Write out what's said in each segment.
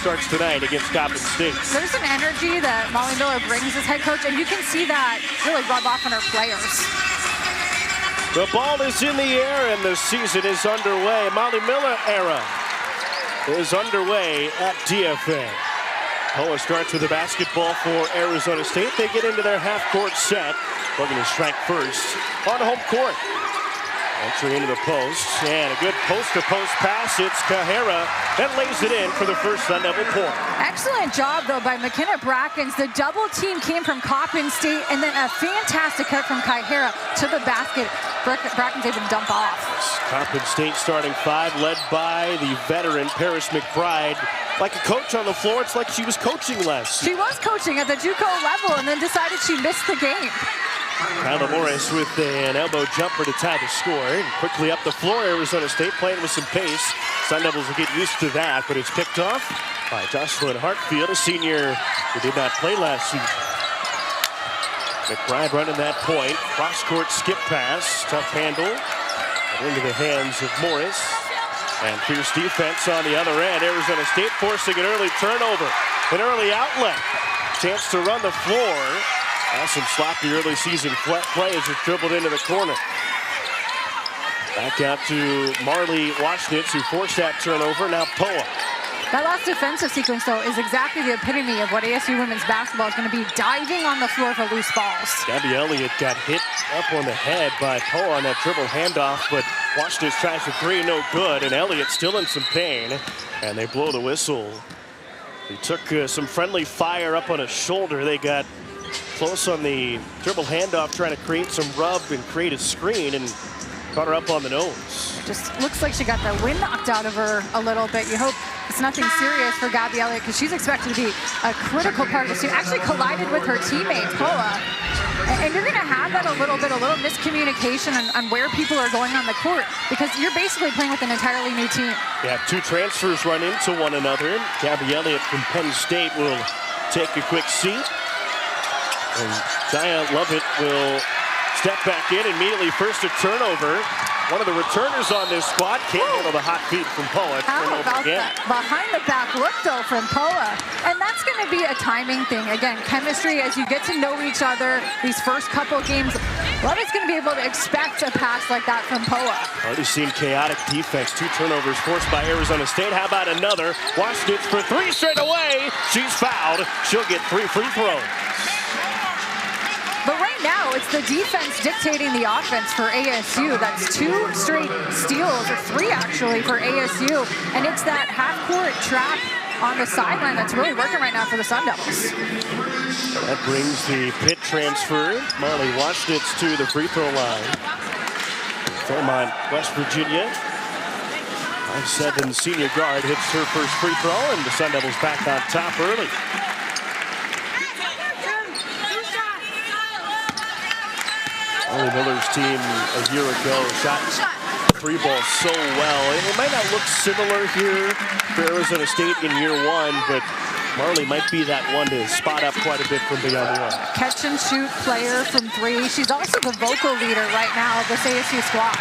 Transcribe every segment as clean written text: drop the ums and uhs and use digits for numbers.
starts tonight against Coppin State. There's an energy that Molly Miller brings as head coach, and you can see that really rub off on her players. The ball is in the air, and the season is underway. Molly Miller era is underway at DFA. Poa starts with a basketball for Arizona State. They get into their half-court set. Looking to strike first on home court. Entry into the post, and a good post-to-post pass. It's Kahera that lays it in for the first Sun Devil point. Excellent job, though, by McKenna Brackens. The double team came from Coppin State, and then a fantastic cut from Kahera to the basket. Brackens able to dump off. Coppin State starting five, led by the veteran Paris McBride. Like a coach on the floor, it's like she was coaching last. She was coaching at the JUCO level, and then decided she missed the game. Kyla Morris with an elbow jumper to tie the score. And quickly up the floor, Arizona State playing with some pace. Sun Devils will get used to that, but it's picked off by Jocelyn Hartfield, a senior who did not play last season. McBride running that point. Cross-court skip pass. Tough handle. Into the hands of Morris. And fierce defense on the other end. Arizona State forcing an early turnover. An early outlet. Chance to run the floor. Some sloppy early season play as it dribbled into the corner. Back out to Marley Washnitz, who forced that turnover. Now Poa. That last defensive sequence, though, is exactly the epitome of what ASU women's basketball is going to be, diving on the floor for loose balls. Gabby Elliott got hit up on the head by Poa on that dribble handoff, but Washnitz tries the three, no good, and Elliott still in some pain, and they blow the whistle. He took some friendly fire up on his shoulder. They got close on the dribble handoff, trying to create some rub and create a screen, and caught her up on the nose. Just looks like she got the wind knocked out of her a little bit. You hope it's nothing serious for Gabby Elliott, because she's expected to be a critical part of this team. Actually collided with her teammate, Poa. And you're going to have that a little miscommunication on where people are going on the court, because you're basically playing with an entirely new team. Yeah, two transfers run into one another. Gabby Elliott from Penn State will take a quick seat. And Zaya Lovett will step back in immediately. First a turnover. One of the returners on this squad can't handle the hot feet from Poa. How about that behind the back look, though, from Poa? And that's going to be a timing thing. Again, chemistry as you get to know each other. These first couple games, Lovett's going to be able to expect a pass like that from Poa. Already seen chaotic defense. Two turnovers forced by Arizona State. How about another? Washnitz for three straight away. She's fouled. She'll get 3 free throws. But right now, it's the defense dictating the offense for ASU. That's 2 straight steals, or 3 actually, for ASU. And it's that half-court trap on the sideline that's really working right now for the Sun Devils. That brings the Pitt transfer, Marley Washnitz, to the free throw line. Fairmont, West Virginia. 5'7" senior guard hits her first free throw, and the Sun Devils back on top early. Molly Miller's team a year ago shot 3 balls so well. It might not look similar here for Arizona State in year 1, but Marley might be that one to spot up quite a bit from beyond the arc. Catch and shoot player from 3. She's also the vocal leader right now of this ASU squad.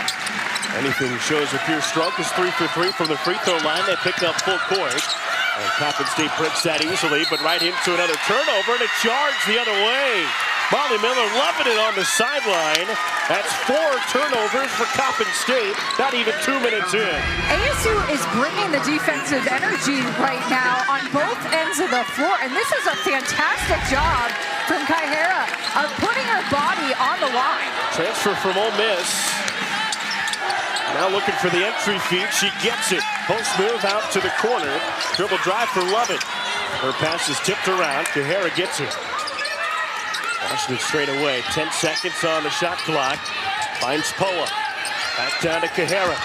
Anything shows a pure stroke is 3 for 3 from the free throw line. They picked up full court. And Coppin State breaks that easily, but right into another turnover, and a charge the other way. Molly Miller loving it on the sideline. That's 4 turnovers for Coppin State, not even 2 minutes in. ASU is bringing the defensive energy right now on both ends of the floor, and this is a fantastic job from Kahera of putting her body on the line. Transfer from Ole Miss. Now looking for the entry feed. She gets it. Post move out to the corner. Dribble drive for Lovett. Her pass is tipped around. Kahera gets it. Washington straight away. 10 seconds on the shot clock. Finds Poa. Back down to Kahera.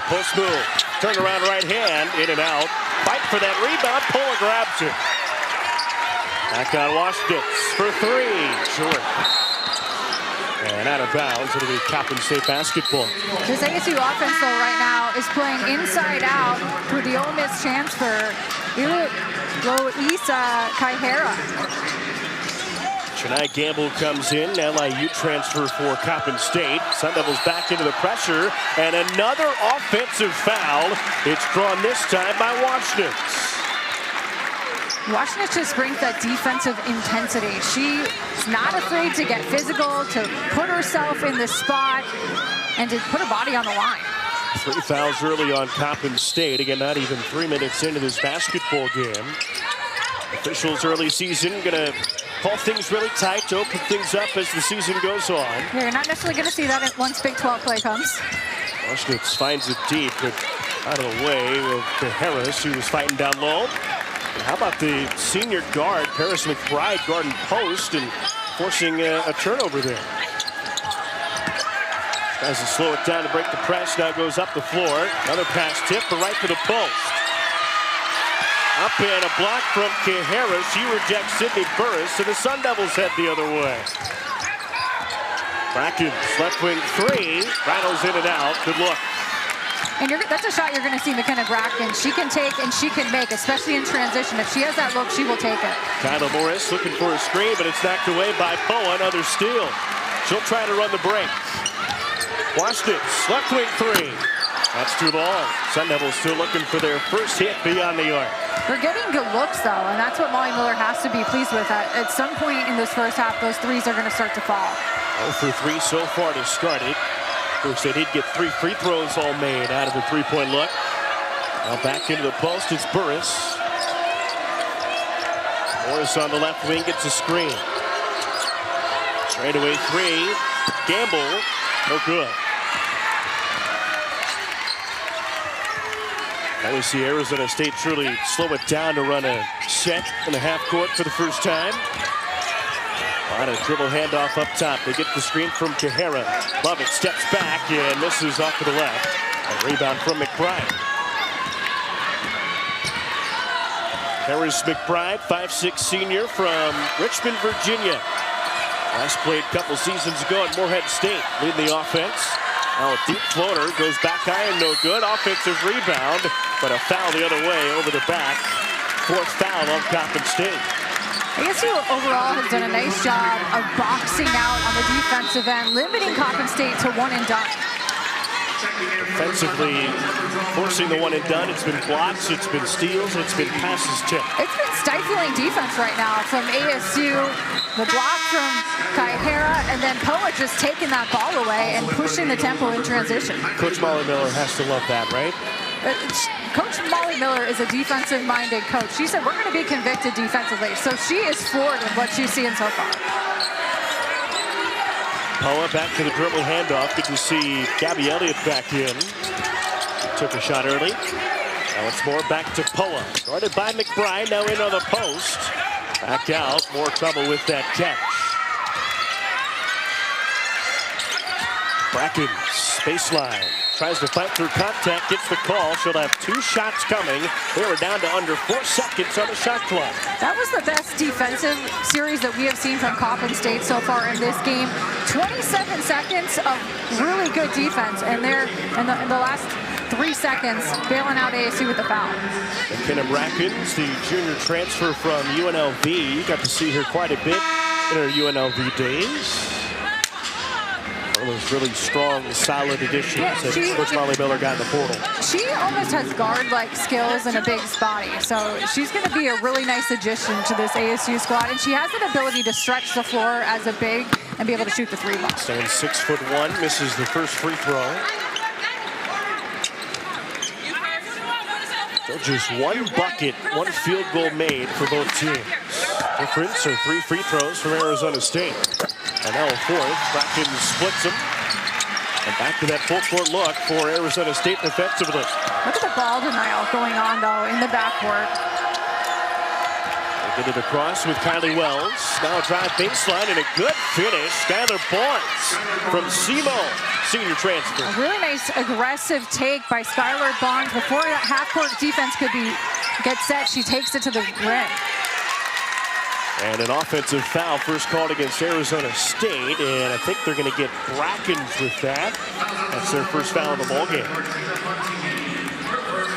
Post move. Turn around right hand. In and out. Fight for that rebound. Poa grabs it. Back on Washington for 3. Short. And out of bounds. It'll be Coppin State basketball. This ASU offense, though, right now is playing inside out for the Ole Miss transfer, Loisa Kahera. Shania Gamble comes in, LIU transfer for Coppin State. Sun Devils back into the pressure, and another offensive foul. It's drawn this time by Washnitz. Washington just brings that defensive intensity. She's not afraid to get physical, to put herself in the spot, and to put her body on the line. 3 fouls early on Coppin State. Again, not even 3 minutes into this basketball game. Officials early season going to call things really tight to open things up as the season goes on. Yeah, you're not necessarily going to see that once Big 12 play comes. Washington finds it deep, but out of the way of Harris, who was fighting down low. And how about the senior guard, Paris McBride, guarding post and forcing a turnover there. Tries to slow it down to break the press. Now goes up the floor. Another pass tip, but right to the post. Up and a block from Harris. She rejects Sydney Burris, and the Sun Devils head the other way. Brackens, left wing three. Rattles in and out. Good look. And that's a shot you're going to see McKenna Bracken. She can take and she can make, especially in transition. If she has that look, she will take it. Kyla Morris looking for a screen, but it's knocked away by Poa. Another steal. She'll try to run the break. Washington, left wing three. That's too long. Sun Devils still looking for their first hit beyond the arc. They're getting good looks, though, and that's what Molly Miller has to be pleased with. At some point in this first half, those threes are going to start to fall. 0 for 3 so far to start it. Of course, they did get 3 free throws all made out of the three-point look. Now back into the post, it's Burris. Morris on the left wing gets a screen. Straightaway three. Gamble, no good. Now we see Arizona State truly slow it down to run a set in the half court for the first time. On a dribble handoff up top. They get the screen from Kahara. Lovett steps back and misses off to the left. A rebound from McBride. Harris McBride, 5'6" senior from Richmond, Virginia. Last played a couple seasons ago at Morehead State, leading the offense. Now a deep floater, goes back iron, no good. Offensive rebound, but a foul the other way over the back. 4th foul on Coppin State. ASU overall has done a nice job of boxing out on the defensive end, limiting Coppin State to one and done. Offensively, forcing the one and done. It's been blocks, it's been steals, it's been passes tipped. It's been stifling defense right now from ASU. The block from Kahara, and then Poa just taking that ball away and pushing the tempo in transition. Coach Molly Miller has to love that, right? Coach Molly Miller is a defensive-minded coach. She said, we're going to be convicted defensively. So she is floored with what she's seeing so far. Poa back to the dribble handoff. Good to see Gabby Elliott back in. Took a shot early. Now it's more back to Poa. Guarded by McBride, now in on the post. Back out, more trouble with that catch. Brackens, baseline. Tries to fight through contact, gets the call. She'll have 2 shots coming. They were down to under 4 seconds on the shot clock. That was the best defensive series that we have seen from Coppin State so far in this game. 27 seconds of really good defense, and they're in the last 3 seconds bailing out ASU with the foul. McKenna Brackens, the junior transfer from UNLV. You got to see her quite a bit in her UNLV days. One of those really strong, solid additions that Coach Molly Miller got in the portal. She almost has guard-like skills and a big body, so she's going to be a really nice addition to this ASU squad, and she has an ability to stretch the floor as a big and be able to shoot the 3 ball. Stands 6'1", misses the first free throw. So just 1 bucket, 1 field goal made for both teams. Difference are 3 free throws from Arizona State. And now a 4th. Brackens splits them. And back to that full court look for Arizona State defensively. Look at the ball denial going on, though, in the backcourt. They get it across with Kylie Wells. Now a drive baseline and a good finish. Skylar Barnes from SEMO, senior transfer. A really nice aggressive take by Skylar Barnes. Before that half-court defense could get set, she takes it to the rim. And an offensive foul first called against Arizona State, and I think they're going to get Brackens with that. That's their first foul of the ball game.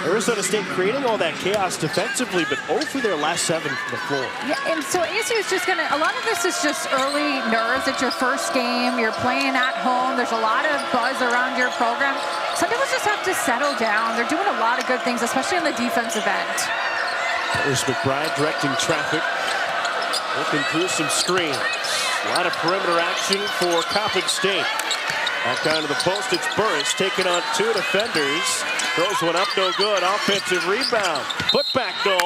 Arizona State creating all that chaos defensively, but 0 for their last 7 from the floor. Yeah, and so ASU is just going to, a lot of this is just early nerves. It's your first game. You're playing at home. There's a lot of buzz around your program. Some people just have to settle down. They're doing a lot of good things, especially on the defensive end. There's McBride directing traffic. Looking through some screens. A lot of perimeter action for Coppin State. Back down to the post, it's Burris taking on 2 defenders. Throws one up, no good. Offensive rebound. Put back, no.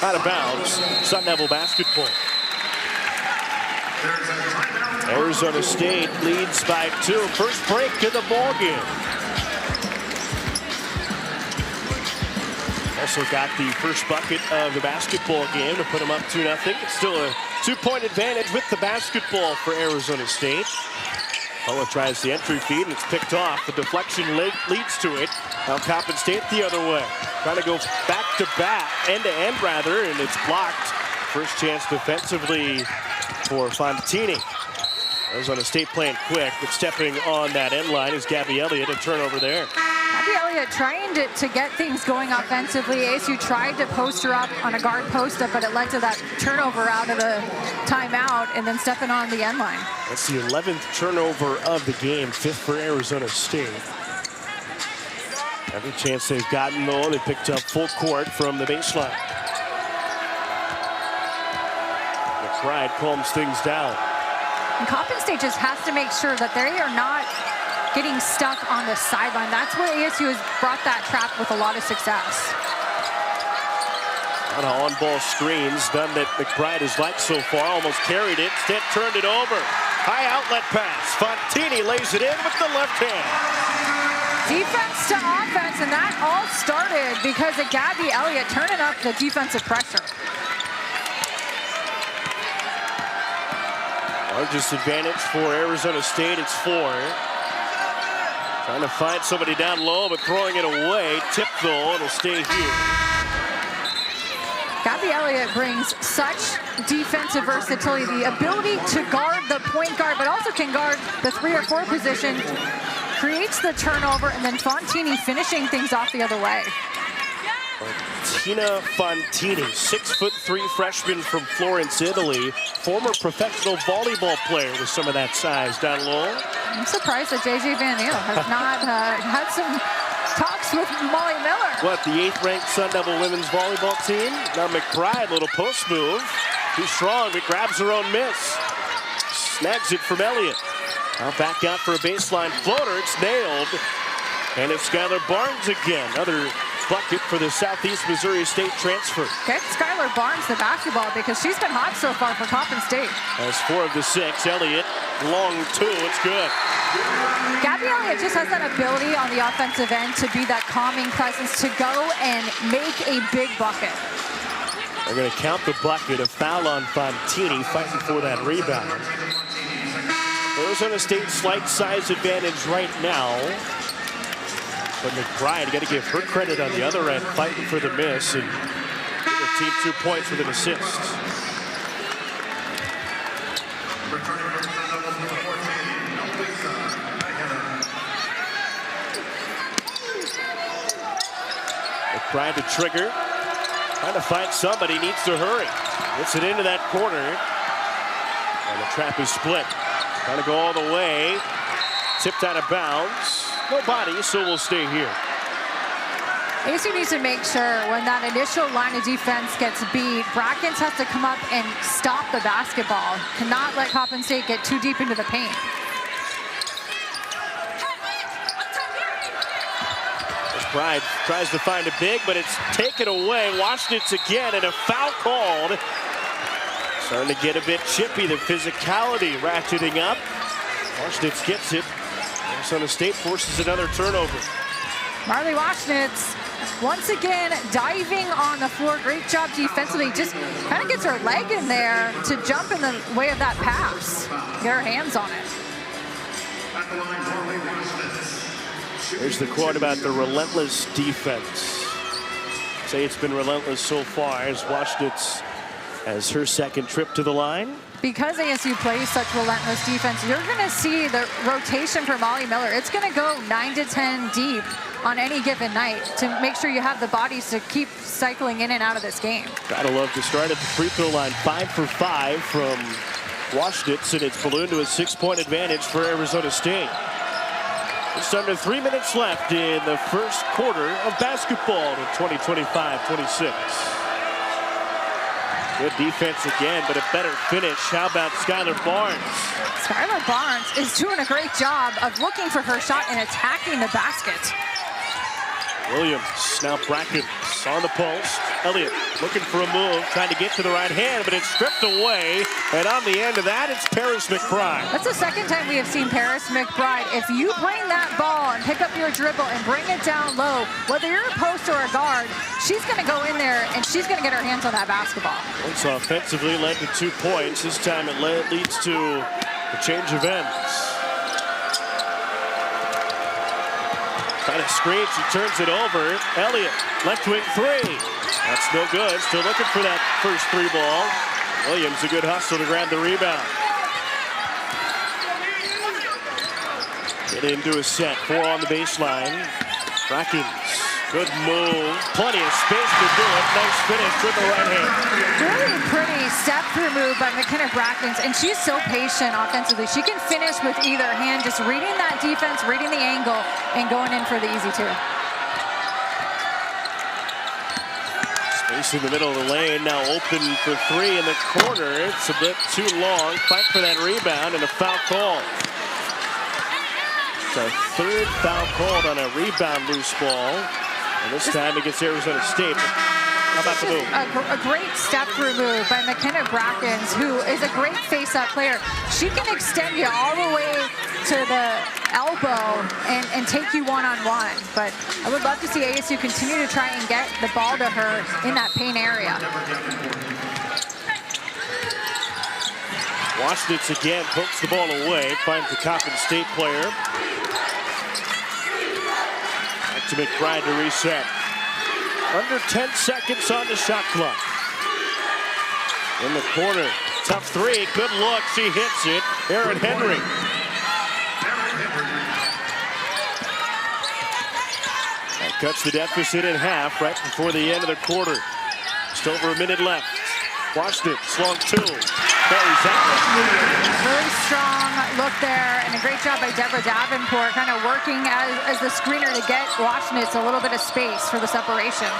Out of bounds. Sun Devil basketball. Arizona State leads by 2. First break in the ballgame. Also got the first bucket of the basketball game to put them up 2-0. It's still a 2-point advantage with the basketball for Arizona State. Ola tries the entry feed and it's picked off. The deflection leads to it. Now Coppin State the other way. Trying to go back to back, end to end rather, and it's blocked. First chance defensively for Fontini. Arizona State playing quick, but stepping on that end line is Gabby Elliott. A turnover there. Gabby Elliott trying to get things going offensively. ASU tried to post her up on a guard post-up, but it led to that turnover out of the timeout and then stepping on the end line. That's the 11th turnover of the game, 5th for Arizona State. Every chance they've gotten, though, they picked up full court from the baseline. McBride calms things down. And Coppin State just has to make sure that they are not getting stuck on the sideline. That's where ASU has brought that trap with a lot of success. A lot of on-ball screens done that McBride has liked so far. Almost carried it, instead turned it over. High outlet pass. Fontini lays it in with the left hand. Defense to offense, and that all started because of Gabby Elliott turning up the defensive pressure. Largest advantage for Arizona State, it's 4. Trying to find somebody down low, but throwing it away. Tip, though, it'll stay here. Gabby Elliott brings such defensive versatility, the ability to guard the point guard, but also can guard the 3 or 4 position, creates the turnover, and then Fontini finishing things off the other way. Tina Fontini, 6'3" freshman from Florence, Italy, former professional volleyball player with some of that size down low. I'm surprised that JJ Van Neal has not had some talks with Molly Miller. What, the 8th-ranked Sun Devil women's volleyball team? Now McBride, little post move. Too strong, but grabs her own miss. Snags it from Elliott. Now back out for a baseline floater. It's nailed. And it's Skylar Barnes again. Another bucket for the Southeast Missouri State transfer. Get Skylar Barnes the basketball because she's been hot so far for Coppin State. That's 4 of the 6. Elliott, long 2. It's good. Gabby Elliott just has that ability on the offensive end to be that calming presence, to go and make a big bucket. They're going to count the bucket. A foul on Fontini, fighting for that rebound. Arizona State slight size advantage right now. But McBride, got to give her credit on the other end, fighting for the miss, and give the team 2 points with an assist. McBride to trigger, trying to find somebody, needs to hurry. Gets it into that corner, and the trap is split. Trying to go all the way, tipped out of bounds. Nobody, so we'll stay here. ASU needs to make sure when that initial line of defense gets beat, Brackens has to come up and stop the basketball. Cannot let Coppin State get too deep into the paint. McBride tries to find a big, but it's taken away. Washington's again, and a foul called. Starting to get a bit chippy, the physicality ratcheting up. Washington gets it. Arizona State forces another turnover. Marley Washnitz once again diving on the floor. Great job defensively. Just kind of gets her leg in there to jump in the way of that pass. Get her hands on it. There's the quote about the relentless defense. Say it's been relentless so far as Washnitz has her second trip to the line. Because ASU plays such relentless defense, you're going to see the rotation for Molly Miller. It's going to go 9 to 10 deep on any given night to make sure you have the bodies to keep cycling in and out of this game. Gotta love to start at the free throw line. 5 for 5 from Washnitz, and it's ballooned to a 6-point advantage for Arizona State. Just under 3 minutes left in the first quarter of basketball in 2025-26. Good defense again, but a better finish. How about Skylar Barnes? Skylar Barnes is doing a great job of looking for her shot and attacking the basket. Williams, now Brackens on the post. Elliott looking for a move, trying to get to the right hand, but it's stripped away. And on the end of that, it's Paris McBride. That's the second time we have seen Paris McBride. If you bring that ball and pick up your dribble and bring it down low, whether you're a post or a guard, she's going to go in there and she's going to get her hands on that basketball. Once offensively led to 2 points. This time it leads to a change of ends. Trying to screen, she turns it over. Elliott, left wing 3. That's no good. Still looking for that first 3 ball. Williams, a good hustle to grab the rebound. Get into a set. 4 on the baseline. Brackens, good move. Plenty of space to do it. Nice finish with the right hand. Really pretty step-through move by McKenna Brackens, and she's so patient offensively. She can finish with either hand, just reading that defense, reading the angle, and going in for the easy 2. Space in the middle of the lane, now open for 3 in the corner. It's a bit too long. Fight for that rebound and a foul call. It's a 3rd foul called on a rebound loose ball. And this time against Arizona State. How about the move? A great step-through move by McKenna Brackens, who is a great face-up player. She can extend you all the way to the elbow and take you one-on-one. But I would love to see ASU continue to try and get the ball to her in that paint area. Washnitz again pokes the ball away, finds the Coppin State player. Back to McBride to reset. Under 10 seconds on the shot clock. In the corner, tough 3, good look, she hits it. Erin Henry. That cuts the deficit in half right before the end of the quarter. Just over a minute left. Washnitz, long 2. Buries that one. Really strong look there, and a great job by Deborah Davenport, kind of working as the screener to get Washnitz a little bit of space for the separation.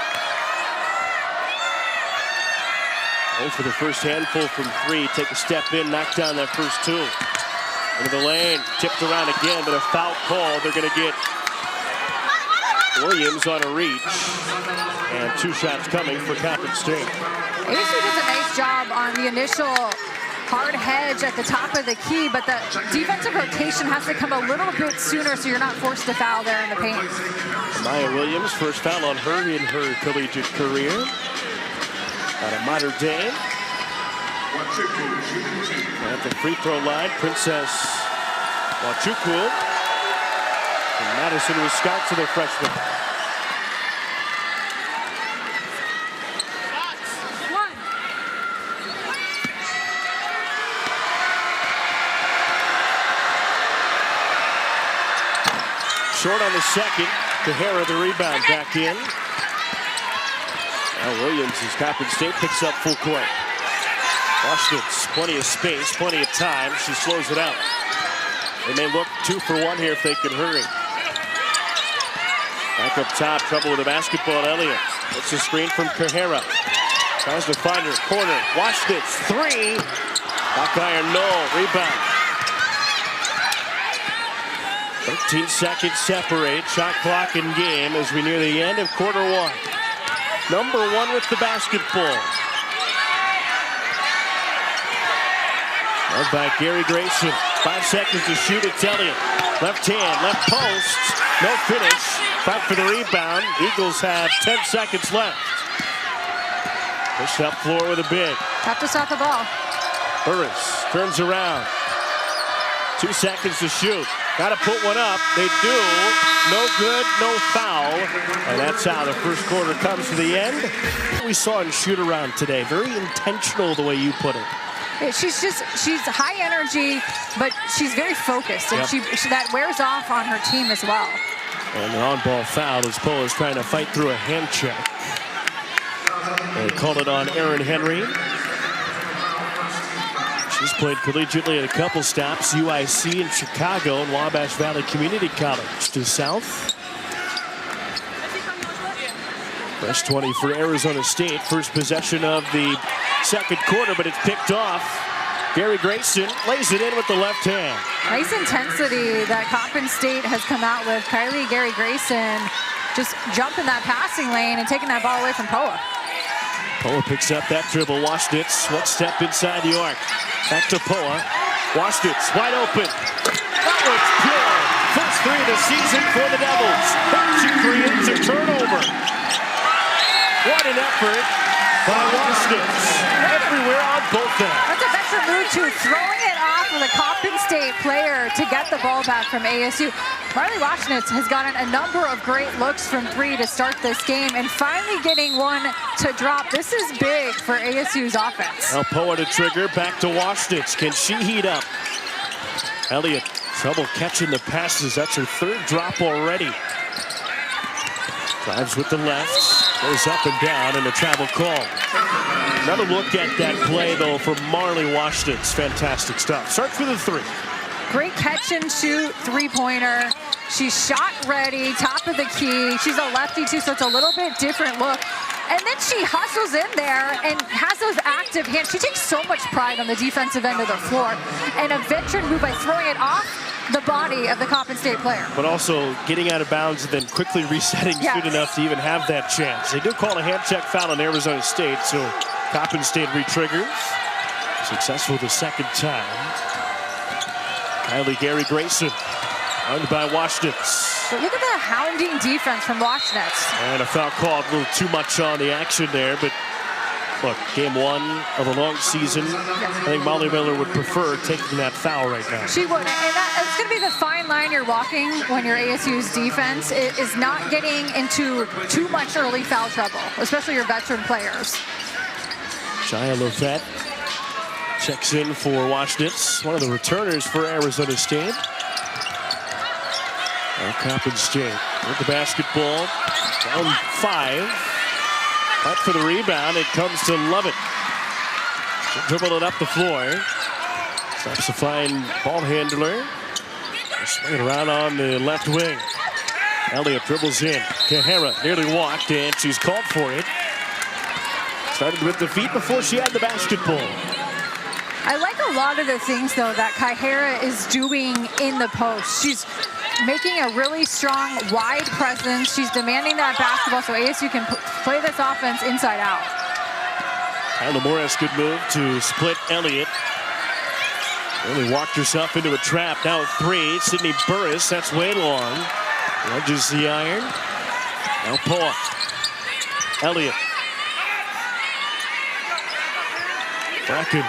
Oh, for the first handful from 3, take a step in, knock down that first 2. Into the lane, tipped around again, but a foul call. They're going to get Williams on a reach, and 2 shots coming for Coppin State. ASU does a nice job on the initial hard hedge at the top of the key, but the defensive rotation has to come a little bit sooner so you're not forced to foul there in the paint. Maya Williams, first foul on her in her collegiate career. Out of Mater Dei. At the free throw line, Princess Wachukwu from Madison, Wisconsin, a freshman. Short on the second. Tahara the rebound back in. Now Williams as Coppin State picks up full court. Washnitz, plenty of space, plenty of time. She slows it out. They may look 2 for 1 here if they can hurry. Back up top, trouble with the basketball. Elliott. It's a screen from Tahara. Tries to find her corner. Washnitz, 3. Back iron, no. Rebound. 13 seconds separate. Shot clock in game as we near the end of quarter 1. Number 1 with the basketball. Led by Gary Grayson. 5 seconds to shoot. It's Elliott. Left hand, left post. No finish. Fight for the rebound. Eagles have 10 seconds left. Push up floor with a big. Have to stop the ball. Burris turns around. 2 seconds to shoot. Got to put one up. They do. No good, no foul. And that's how the first quarter comes to the end. We saw in shoot around today. Very intentional the way you put it. She's high energy, but she's very focused, and that wears off on her team as well. And an on-ball foul as Pola is trying to fight through a hand check. They called it on Erin Henry. She's played collegiately at a couple stops, UIC in Chicago and Wabash Valley Community College to south. Fresh 20 for Arizona State. First possession of the second quarter, but it's picked off. Gary Grayson lays it in with the left hand. Nice intensity that Coppin State has come out with. Gary Grayson just jumping that passing lane and taking that ball away from Poa. Poa picks up that dribble. Washnitz, one step inside the arc. Back to Poa. Washnitz, wide open. That one's pure. First three of the season for the Devils. She creates a turnover. What an effort by Washnitz. Everywhere on both ends. That's a better move too, throwing it off of the Coppin State player to get the ball back from ASU. Marley Washnitz has gotten a number of great looks from three to start this game, and finally getting one to drop. This is big for ASU's offense. Now Poa to trigger, back to Washnitz. Can she heat up? Elliott, trouble catching the passes. That's her third drop already. Drives with the left, goes up and down, and a travel call. Another look at that play, though, from Marley Washnitz. Fantastic stuff. Starts with a three. Great catch and shoot three-pointer. She's shot ready, top of the key. She's a lefty, too, so it's a little bit different look. And then she hustles in there and has those active hands. She takes so much pride on the defensive end of the floor. And a veteran move by throwing it off the body of the Coppin State player. But also getting out of bounds and then quickly resetting soon enough to even have that chance. They do call a hand check foul on Arizona State, so Coppin State re-triggers. Successful the second time. Gary Grayson, owned by Washnitz. But look at the hounding defense from Washnitz. And a foul called, a little too much on the action there, but look, game one of a long season. I think Molly Miller would prefer taking that foul right now. She would, and it's going to be the fine line you're walking when you're ASU's defense. It is not getting into too much early foul trouble, especially your veteran players. Shia Lovett checks in for Washnitz, one of the returners for Arizona State. Coppin State with the basketball, down 5. Fight for the rebound, it comes to Lovett. She'll dribble it up the floor. Stops the fine ball handler. Swing it around on the left wing. Elliott dribbles in. Kahara nearly walked, and she's called for it. Started with the feet before she had the basketball. I like a lot of the things, though, that Kahara is doing in the post. She's making a really strong, wide presence. She's demanding that basketball so ASU can play this offense inside out. Kyla Morris, good move to split Elliott. Really walked herself into a trap. Now a three. Sydney Burris, that's way long. Wedges the iron. Now Poa. Elliott. Brackens.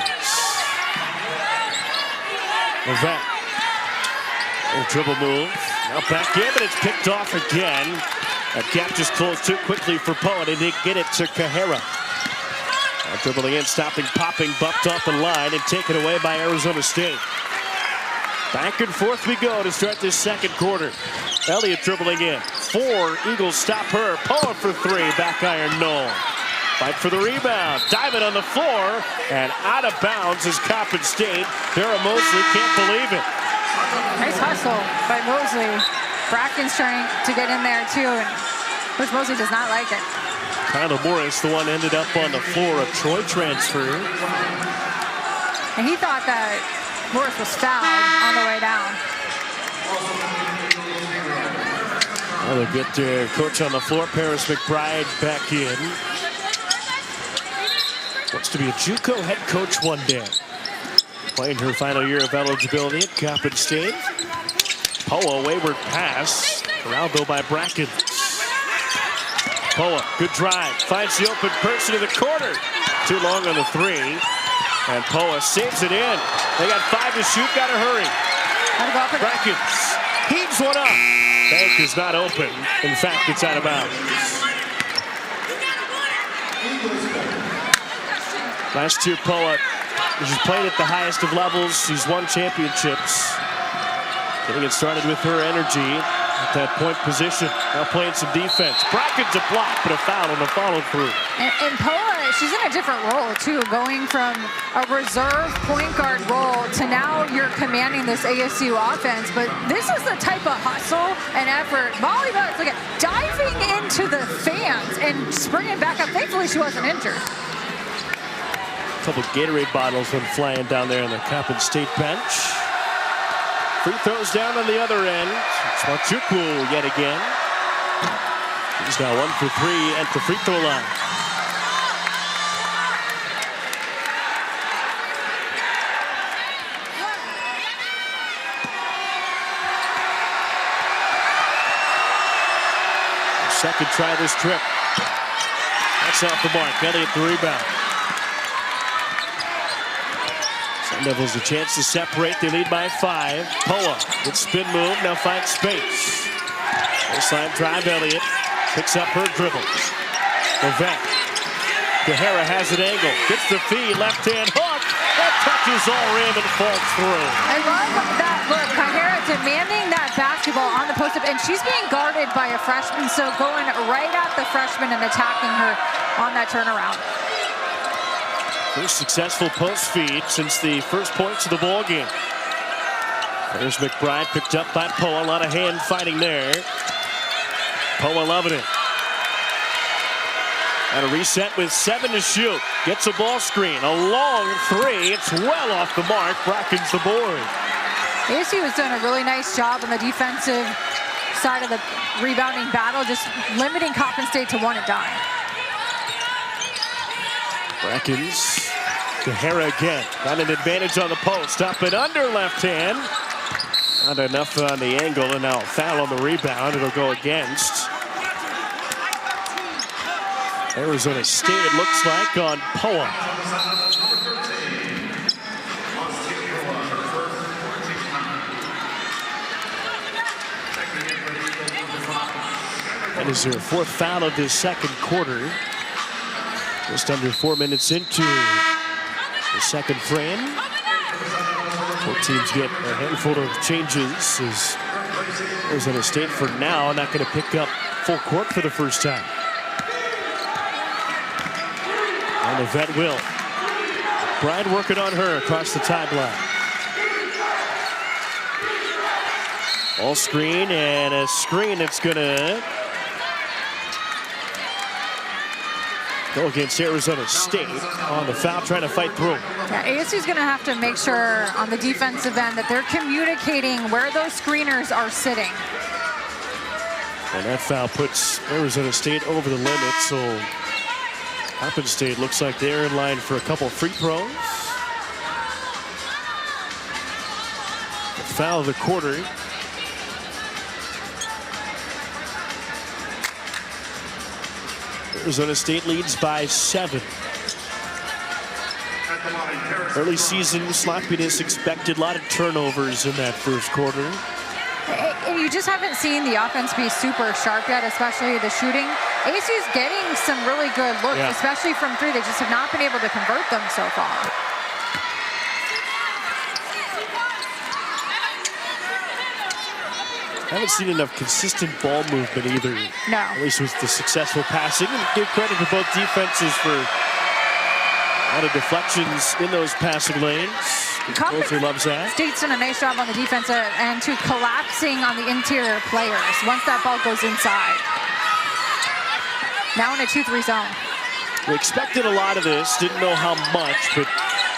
Lovett. Little dribble move. Now back in, but it's picked off again. That gap just closed too quickly for Poa. They didn't get it to Kahara. Now dribbling in, stopping, popping, bumped off the line and taken away by Arizona State. Back and forth we go to start this second quarter. Elliott dribbling in. 4 Eagles stop her. Poa for 3. Back iron, no. Fight for the rebound. Diamond on the floor. And out of bounds is Coppin State. Dara Mosley can't believe it. Nice hustle by Mosley. Bracken's trying to get in there too, and Coach Mosley does not like it. Kyla Morris, the one ended up on the floor of Troy transfer. And he thought that Morris was fouled on the way down. Well, they'll get their coach on the floor, Paris McBride, back in. Wants to be a JUCO head coach one day. Playing her final year of eligibility at Coppin State. Poa, wayward pass. Corralled though by Brackens. Poa, good drive. Finds the open person in the corner. Too long on the 3. And Poa saves it in. They got 5 to shoot. Gotta hurry. Brackens heaves one up. Bank is not open. In fact, it's out of bounds. Last year, Poa, she's played at the highest of levels. She's won championships. Getting it started with her energy at that point position. Now playing some defense. Bracken's a block, but a foul on the follow through. And Poa, she's in a different role too, going from a reserve point guard role to now you're commanding this ASU offense. But this is the type of hustle and effort. Molly Butts, look at diving in into the fans and springing back up. Thankfully, she wasn't injured. A couple Gatorade bottles went flying down there on the Coppin State bench. Free throws down on the other end. It's Machukwu yet again. He's now 1 for 3 at the free throw line. Second try this trip. That's off the mark. Elliott the rebound. Sun Devils a chance to separate. They lead by 5. Poa, good spin move. Now finds space. Baseline drive. Elliott picks up her dribble. Levesque. Guerrera has an angle. Gets the feed. Left hand hook. That touches all rim and falls through. I love that look. Guerrera demanding that basketball on the post-up, and she's being guarded by a freshman, so going right at the freshman and attacking her on that turnaround. First successful post feed since the first points of the ball game. There's McBride picked up by Poa. A lot of hand fighting there. Poa loving it. And a reset with 7 to shoot. Gets a ball screen. A long 3. It's well off the mark. Brackens the board. ASU has done a really nice job on the defensive side of the rebounding battle, just limiting Coppin State to 1 and done. Brackens. Guerrera again. Got an advantage on the post. Up and under left hand. Not enough on the angle, and now a foul on the rebound. It'll go against Arizona State, it looks like, on Poa. That is their 4th foul of this second quarter. Just under 4 minutes into the second frame. Both teams get a handful of changes as Arizona State, for now, not going to pick up full court for the first time. And the vet will. Bride working on her across the timeline. All screen, and a screen that's going to go against Arizona State on the foul, trying to fight through. Yeah, ASU's going to have to make sure on the defensive end that they're communicating where those screeners are sitting. And that foul puts Arizona State over the limit, so Coppin State looks like they're in line for a couple free throws. The foul of the quarter. Arizona State leads by 7. Early season sloppiness expected. A lot of turnovers in that first quarter. And you just haven't seen the offense be super sharp yet, especially the shooting. ASU's getting some really good looks, especially from 3. They just have not been able to convert them so far. I haven't seen enough consistent ball movement either. No. At least with the successful passing. And give credit to both defenses for a lot of deflections in those passing lanes. Coppin loves that. State's done a nice job on the defense and to collapsing on the interior players once that ball goes inside. Now in a 2-3 zone. We expected a lot of this, didn't know how much, but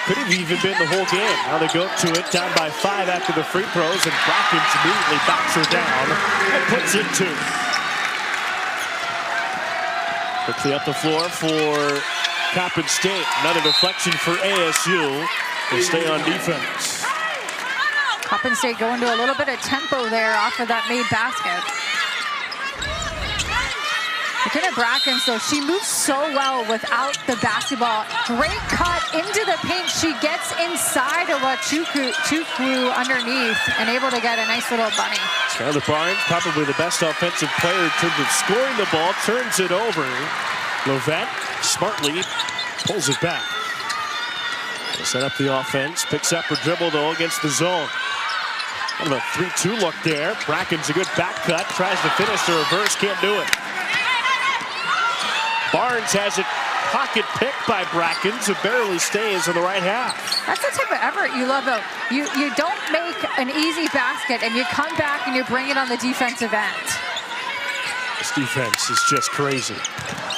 could have even been the whole game. Now they go to it, down by 5 after the free throws, and Brackens immediately backs her down and puts it 2. Quickly up the floor for Coppin State. Another deflection for ASU. They stay on defense. Coppin State going to a little bit of tempo there off of that made basket. McKenna Brackens, though, she moves so well without the basketball. Great cut into the paint. She gets inside of Chukwu underneath and able to get a nice little bunny. Skylar Barnes, probably the best offensive player in terms of scoring the ball, turns it over. Lovett smartly pulls it back. They set up the offense, picks up her dribble, though, against the zone. Kind of a 3-2 look there. Brackens a good back cut, tries to finish the reverse, can't do it. Barnes has it pocket picked by Brackens, who barely stays in the right half. That's the type of effort you love, though. You don't make an easy basket, and you come back and you bring it on the defensive end. This defense is just crazy.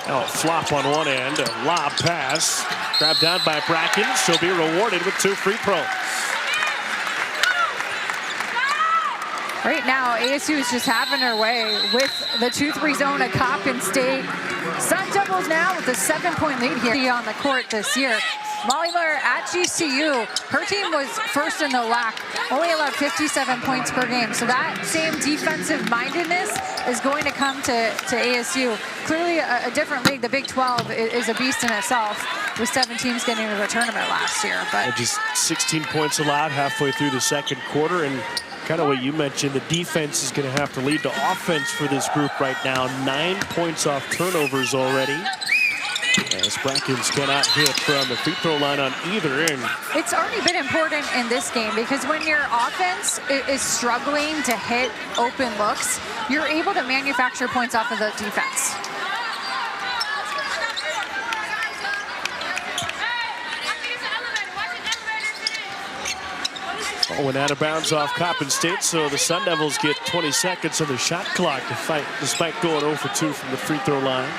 Now a flop on one end, a lob pass. Grabbed down by Bracken. She'll be rewarded with 2 free throws. Right now, ASU is just having her way with the 2-3 zone at Coppin State. Sun Devils now with a 7-point lead here on the court this year. Molly Miller at GCU, her team was first in the WAC, only allowed 57 points per game. So that same defensive mindedness is going to come to ASU. Clearly a different league. The Big 12 is a beast in itself, with 7 teams getting into the tournament last year. But just 16 points allowed halfway through the second quarter, and kind of what you mentioned, the defense is going to have to lead to offense for this group right now. 9 points off turnovers already, as Brackens cannot hit from the free throw line on either end. It's already been important in this game, because when your offense is struggling to hit open looks, you're able to manufacture points off of the defense. Went out of bounds off Coppin State, so the Sun Devils get 20 seconds on the shot clock to fight, despite going 0 for 2 from the free throw line.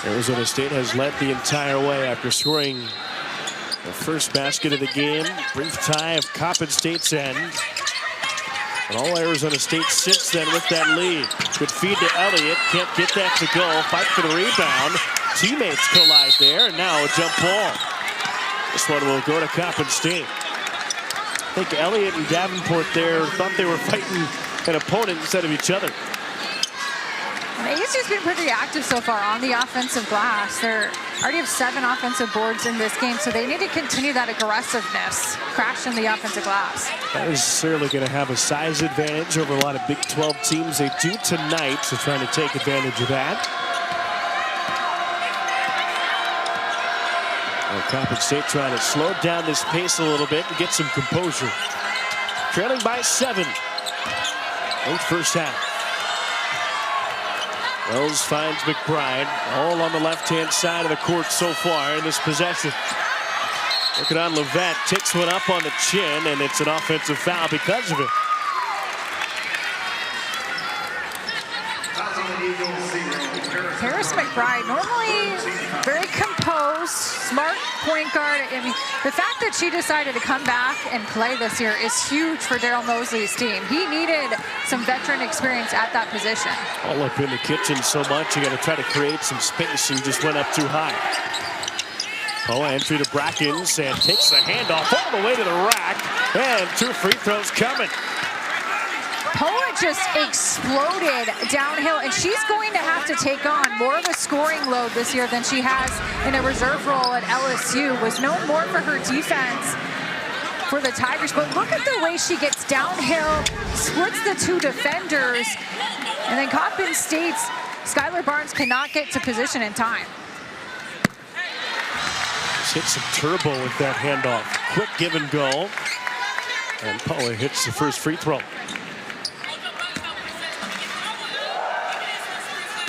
Arizona State has led the entire way after scoring the first basket of the game. Brief tie of Coppin State's end. And all Arizona State since then with that lead. Good feed to Elliott, can't get that to go. Fight for the rebound. Teammates collide there, and now a jump ball. This one will go to Coppin State. I think Elliott and Davenport there thought they were fighting an opponent instead of each other. ASU's been pretty active so far on the offensive glass. They already have 7 offensive boards in this game, so they need to continue that aggressiveness, crashing the offensive glass. That is certainly going to have a size advantage over a lot of Big 12 teams. They do tonight, so trying to take advantage of that. Coppin State trying to slow down this pace a little bit and get some composure. Trailing by 7. Late first half. Wells finds McBride, all on the left-hand side of the court so far in this possession. Looking on Levet, takes one up on the chin, and it's an offensive foul because of it. Harris McBride, normally very composed, smart point guard. I mean, the fact that she decided to come back and play this year is huge for Daryl Mosley's team. He needed some veteran experience at that position. All up in the kitchen so much, you got to try to create some space, and just went up too high. Entry to Brackens, and takes the handoff all the way to the rack, and 2 free throws coming. Poa just exploded downhill, and she's going to have to take on more of a scoring load this year than she has in a reserve role at LSU. Was known more for her defense for the Tigers, but look at the way she gets downhill, splits the 2 defenders, and then Coppin State's Skylar Barnes cannot get to position in time. Just hit some turbo with that handoff. Quick give and go, and Poa hits the first free throw.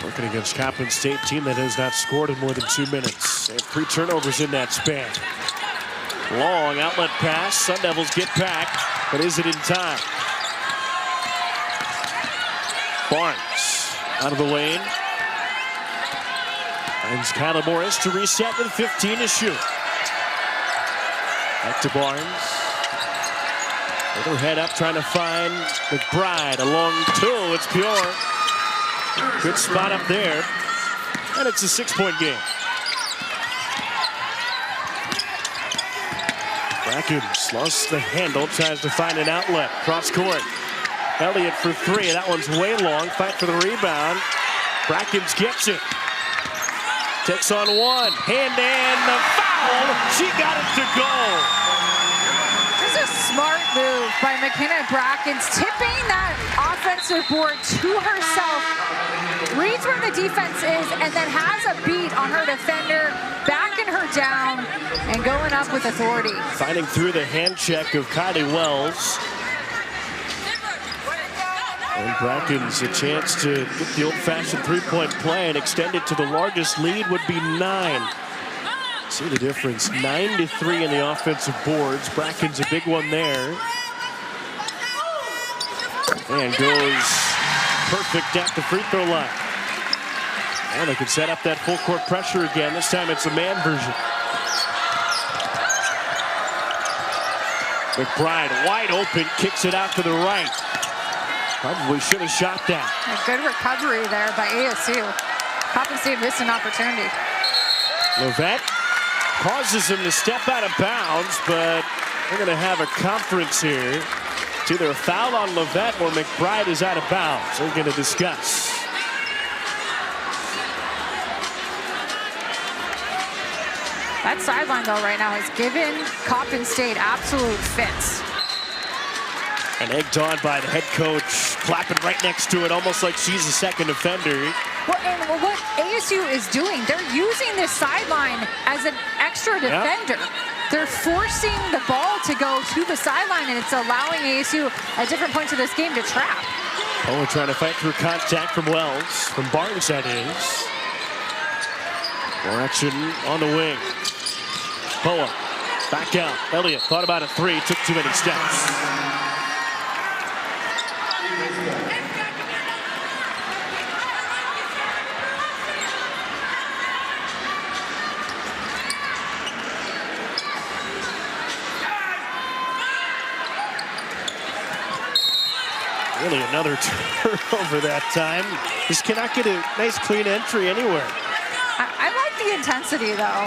Working against Coppin State, team that has not scored in more than 2 minutes. They have 3 turnovers in that span. Long outlet pass. Sun Devils get back, but is it in time? Barnes out of the lane. Finds Kyla Morris to reset with 15 to shoot. Back to Barnes. With her head up, trying to find McBride. A long 2. It's pure. Good spot up there, and it's a 6-point game. Brackens lost the handle, tries to find an outlet. Cross court. Elliott for 3. That one's way long. Fight for the rebound. Brackens gets it. Takes on 1. Hand and the foul. She got it to go. This is a smart move by McKenna Brackens, tipping that offensive board to herself, reads where the defense is, and then has a beat on her defender, backing her down and going up with authority. Fighting through the hand check of Kylie Wells. And Brackens a chance to get the old-fashioned 3-point play and extend it to the largest lead would be 9. See the difference, 9-3 in the offensive boards. Brackens a big one there. And goes perfect at the free throw line. And they can set up that full court pressure again. This time it's a man version. McBride wide open, kicks it out to the right. Probably should have shot that. A good recovery there by ASU. Coppin State missed an opportunity. Lovett causes him to step out of bounds, but we're going to have a conference here. It's either a foul on Lovett or McBride is out of bounds. We're going to discuss. That sideline, though, right now has given Coppin State absolute fits. And egged on by the head coach, clapping right next to it, almost like she's a second offender. Well, and what ASU is doing, they're using this sideline as an extra defender. Yep. They're forcing the ball to go to the sideline, and it's allowing ASU at different points of this game to trap. Oh, we're trying to fight through contact from Wells, from Barnes, that is. More action on the wing. Poa, back out. Elliott thought about a three, took too many steps. Really another turnover that time. Just cannot get a nice clean entry anywhere. I like the intensity, though,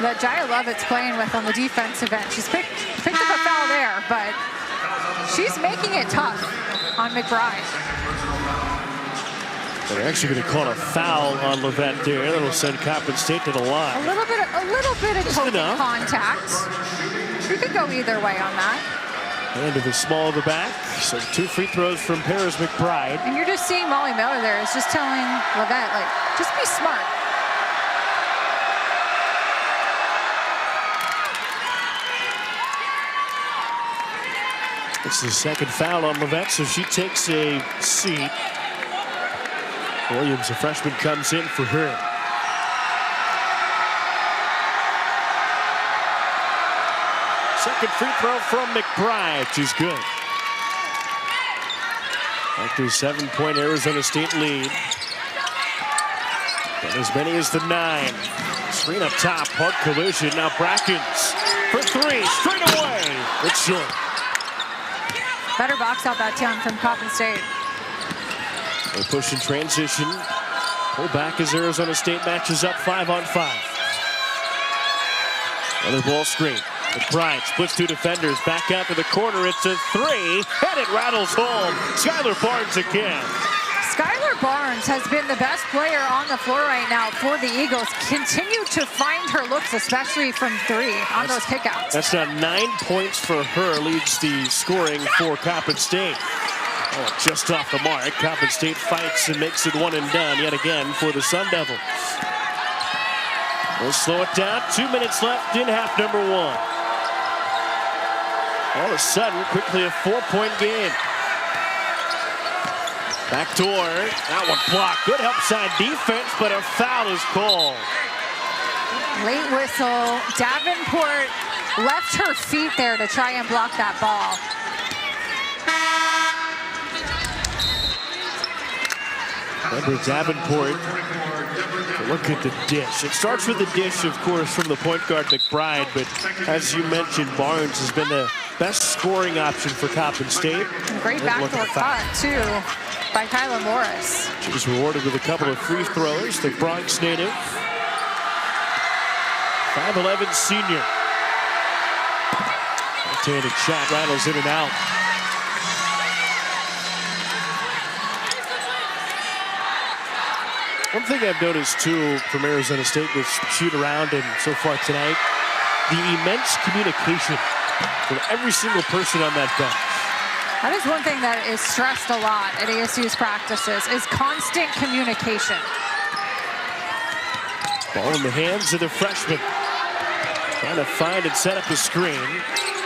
that Jaya Lovett's playing with on the defensive end. She's picked up a foul there, but she's making it tough on McBride. They're actually going to call a foul on Lovett there. That'll send Coppin State to the line. A little bit of token contact. You could go either way on that. And to the small of the back. So 2 free throws from Paris McBride. And you're just seeing Molly Miller there is just telling Lovett, like, just be smart. It's the second foul on Lovett, so she takes a seat. Williams, a freshman, comes in for her. Second free throw from McBride. She's good. Back to a 7-point Arizona State lead. And as many as the 9. Screen up top, hard collision. Now Brackens for 3, straight away. It's short. Better box out that time from Coppin State. They push in transition. Pull back as Arizona State matches up 5-on-5. Another ball screen. McBride splits 2 defenders. Back out to the corner. It's a 3. And it rattles home. Skylar Barnes again. Skylar Barnes has been the best player on the floor right now for the Eagles. Continue to find her looks, especially from 3 on those kickouts. That's now 9 points for her. Leads the scoring for Coppin State. Oh, just off the mark. Coppin State fights and makes it 1 and done yet again for the Sun Devils. We'll slow it down. 2 minutes left in half number 1. All of a sudden, quickly a 4-point game. Backdoor, that one blocked. Good help side defense, but a foul is called. Late whistle. Davenport left her feet there to try and block that ball. Remember Davenport, look at the dish. It starts with the dish, of course, from the point guard McBride, but as you mentioned, Barnes has been the best scoring option for Coppin State. Great backdoor cut, too, by Kyla Morris. She was rewarded with a couple of free throws. The Bronx native, 5'11" senior. Left-handed shot rattles in and out. One thing I've noticed, too, from Arizona State this shoot around and so far tonight, the immense communication from every single person on that bench. That is one thing that is stressed a lot at ASU's practices, is constant communication. Ball in the hands of the freshman. Trying to find and set up a screen.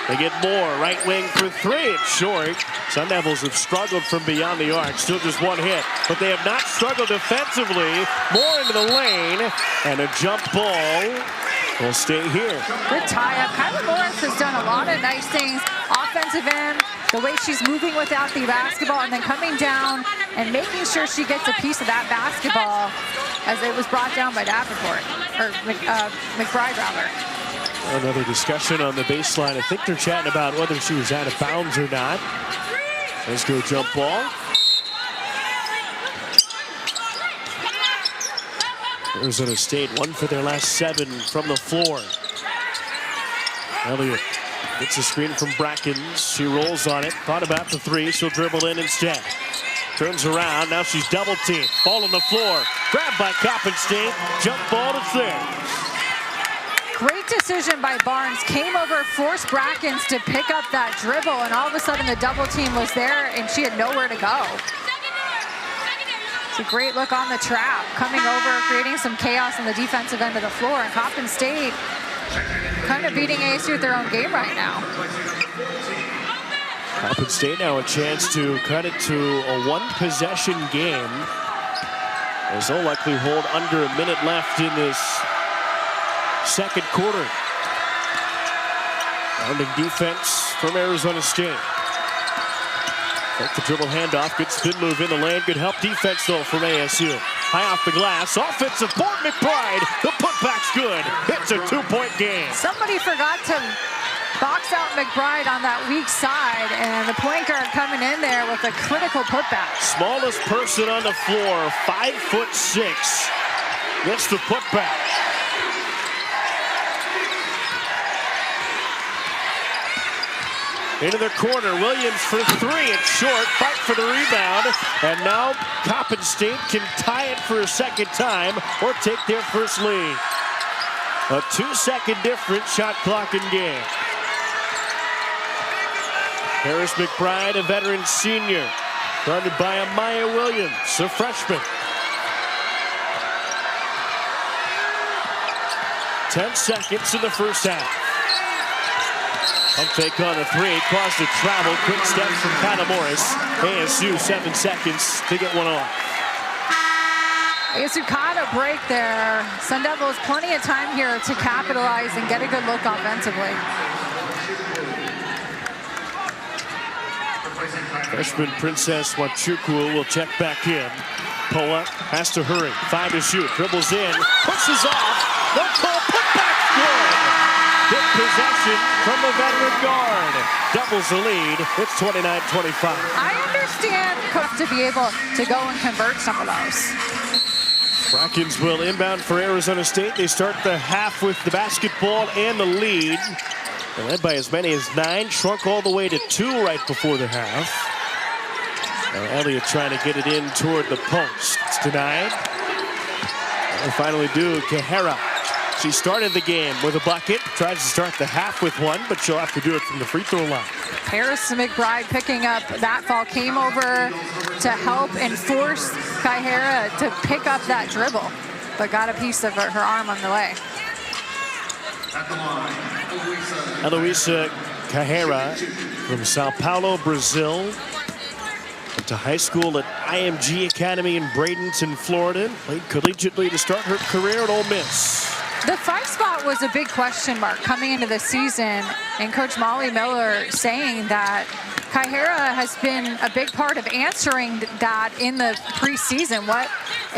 They get more. Right wing for 3. It's short. Sun Devils have struggled from beyond the arc. Still just 1 hit. But they have not struggled defensively. More into the lane. And a jump ball will stay here. Good tie-up. Kyla Morris has done a lot of nice things offensive end, the way she's moving without the basketball, and then coming down and making sure she gets a piece of that basketball as it was brought down by Davenport, or McBride, rather. Another discussion on the baseline. I think they're chatting about whether she was out of bounds or not. Let's go jump ball. Arizona State, 1 for their last 7 from the floor. Elliott gets a screen from Brackens. She rolls on it. Thought about the 3. She'll dribble in instead. Turns around. Now she's double teamed. Ball on the floor. Grabbed by Coppin State. Jump ball to third. Great decision by Barnes. Came over, forced Brackens to pick up that dribble, and all of a sudden the double team was there and she had nowhere to go. It's a great look on the trap. Coming over, creating some chaos on the defensive end of the floor, and Coppin State kind of beating ASU at their own game right now. Coppin State now a chance to cut it to a 1-possession game, as they'll likely hold under a minute left in this second quarter. Rounding defense from Arizona State. Like the dribble handoff, good spin move in the lane. Good help defense though from ASU. High off the glass, offensive board, McBride. The putback's good. It's a 2-point game. Somebody forgot to box out McBride on that weak side, and the point guard coming in there with a critical putback. Smallest person on the floor, 5'6", gets the putback. Into the corner, Williams for 3. It's short, fight for the rebound. And now Coppin State can tie it for a second time or take their first lead. A 2-second difference, shot clock in game. Harris McBride, a veteran senior, guarded by Amaya Williams, a freshman. 10 seconds in the first half. Pump fake on a 3, caused a travel. Quick steps from Kyla Morris. ASU 7 seconds to get one off. ASU caught a break there. Sun Devils plenty of time here to capitalize and get a good look offensively. Freshman Princess Wachukwu will check back in. Poa has to hurry. 5 to shoot. Dribbles in. Pushes off. No call. Putback. Good. Good possession from the veteran guard. Doubles the lead. It's 29-25. I understand Cook to be able to go and convert some of those. Brackens will inbound for Arizona State. They start the half with the basketball and the lead. They're led by as many as 9. Shrunk all the way to 2 right before the half. Now Elliott trying to get it in toward the post. It's denied. And finally do Kahara. She started the game with a bucket, tries to start the half with 1, but she'll have to do it from the free throw line. Harris McBride picking up that foul, came over to help and force Kahara to pick up that dribble, but got a piece of her arm on the way. Eloisa Kahara from Sao Paulo, Brazil. Went to high school at IMG Academy in Bradenton, Florida. Played collegiately to start her career at Ole Miss. The 5 spot was a big question mark coming into the season, and Coach Molly Miller saying that Kahara has been a big part of answering that in the preseason, what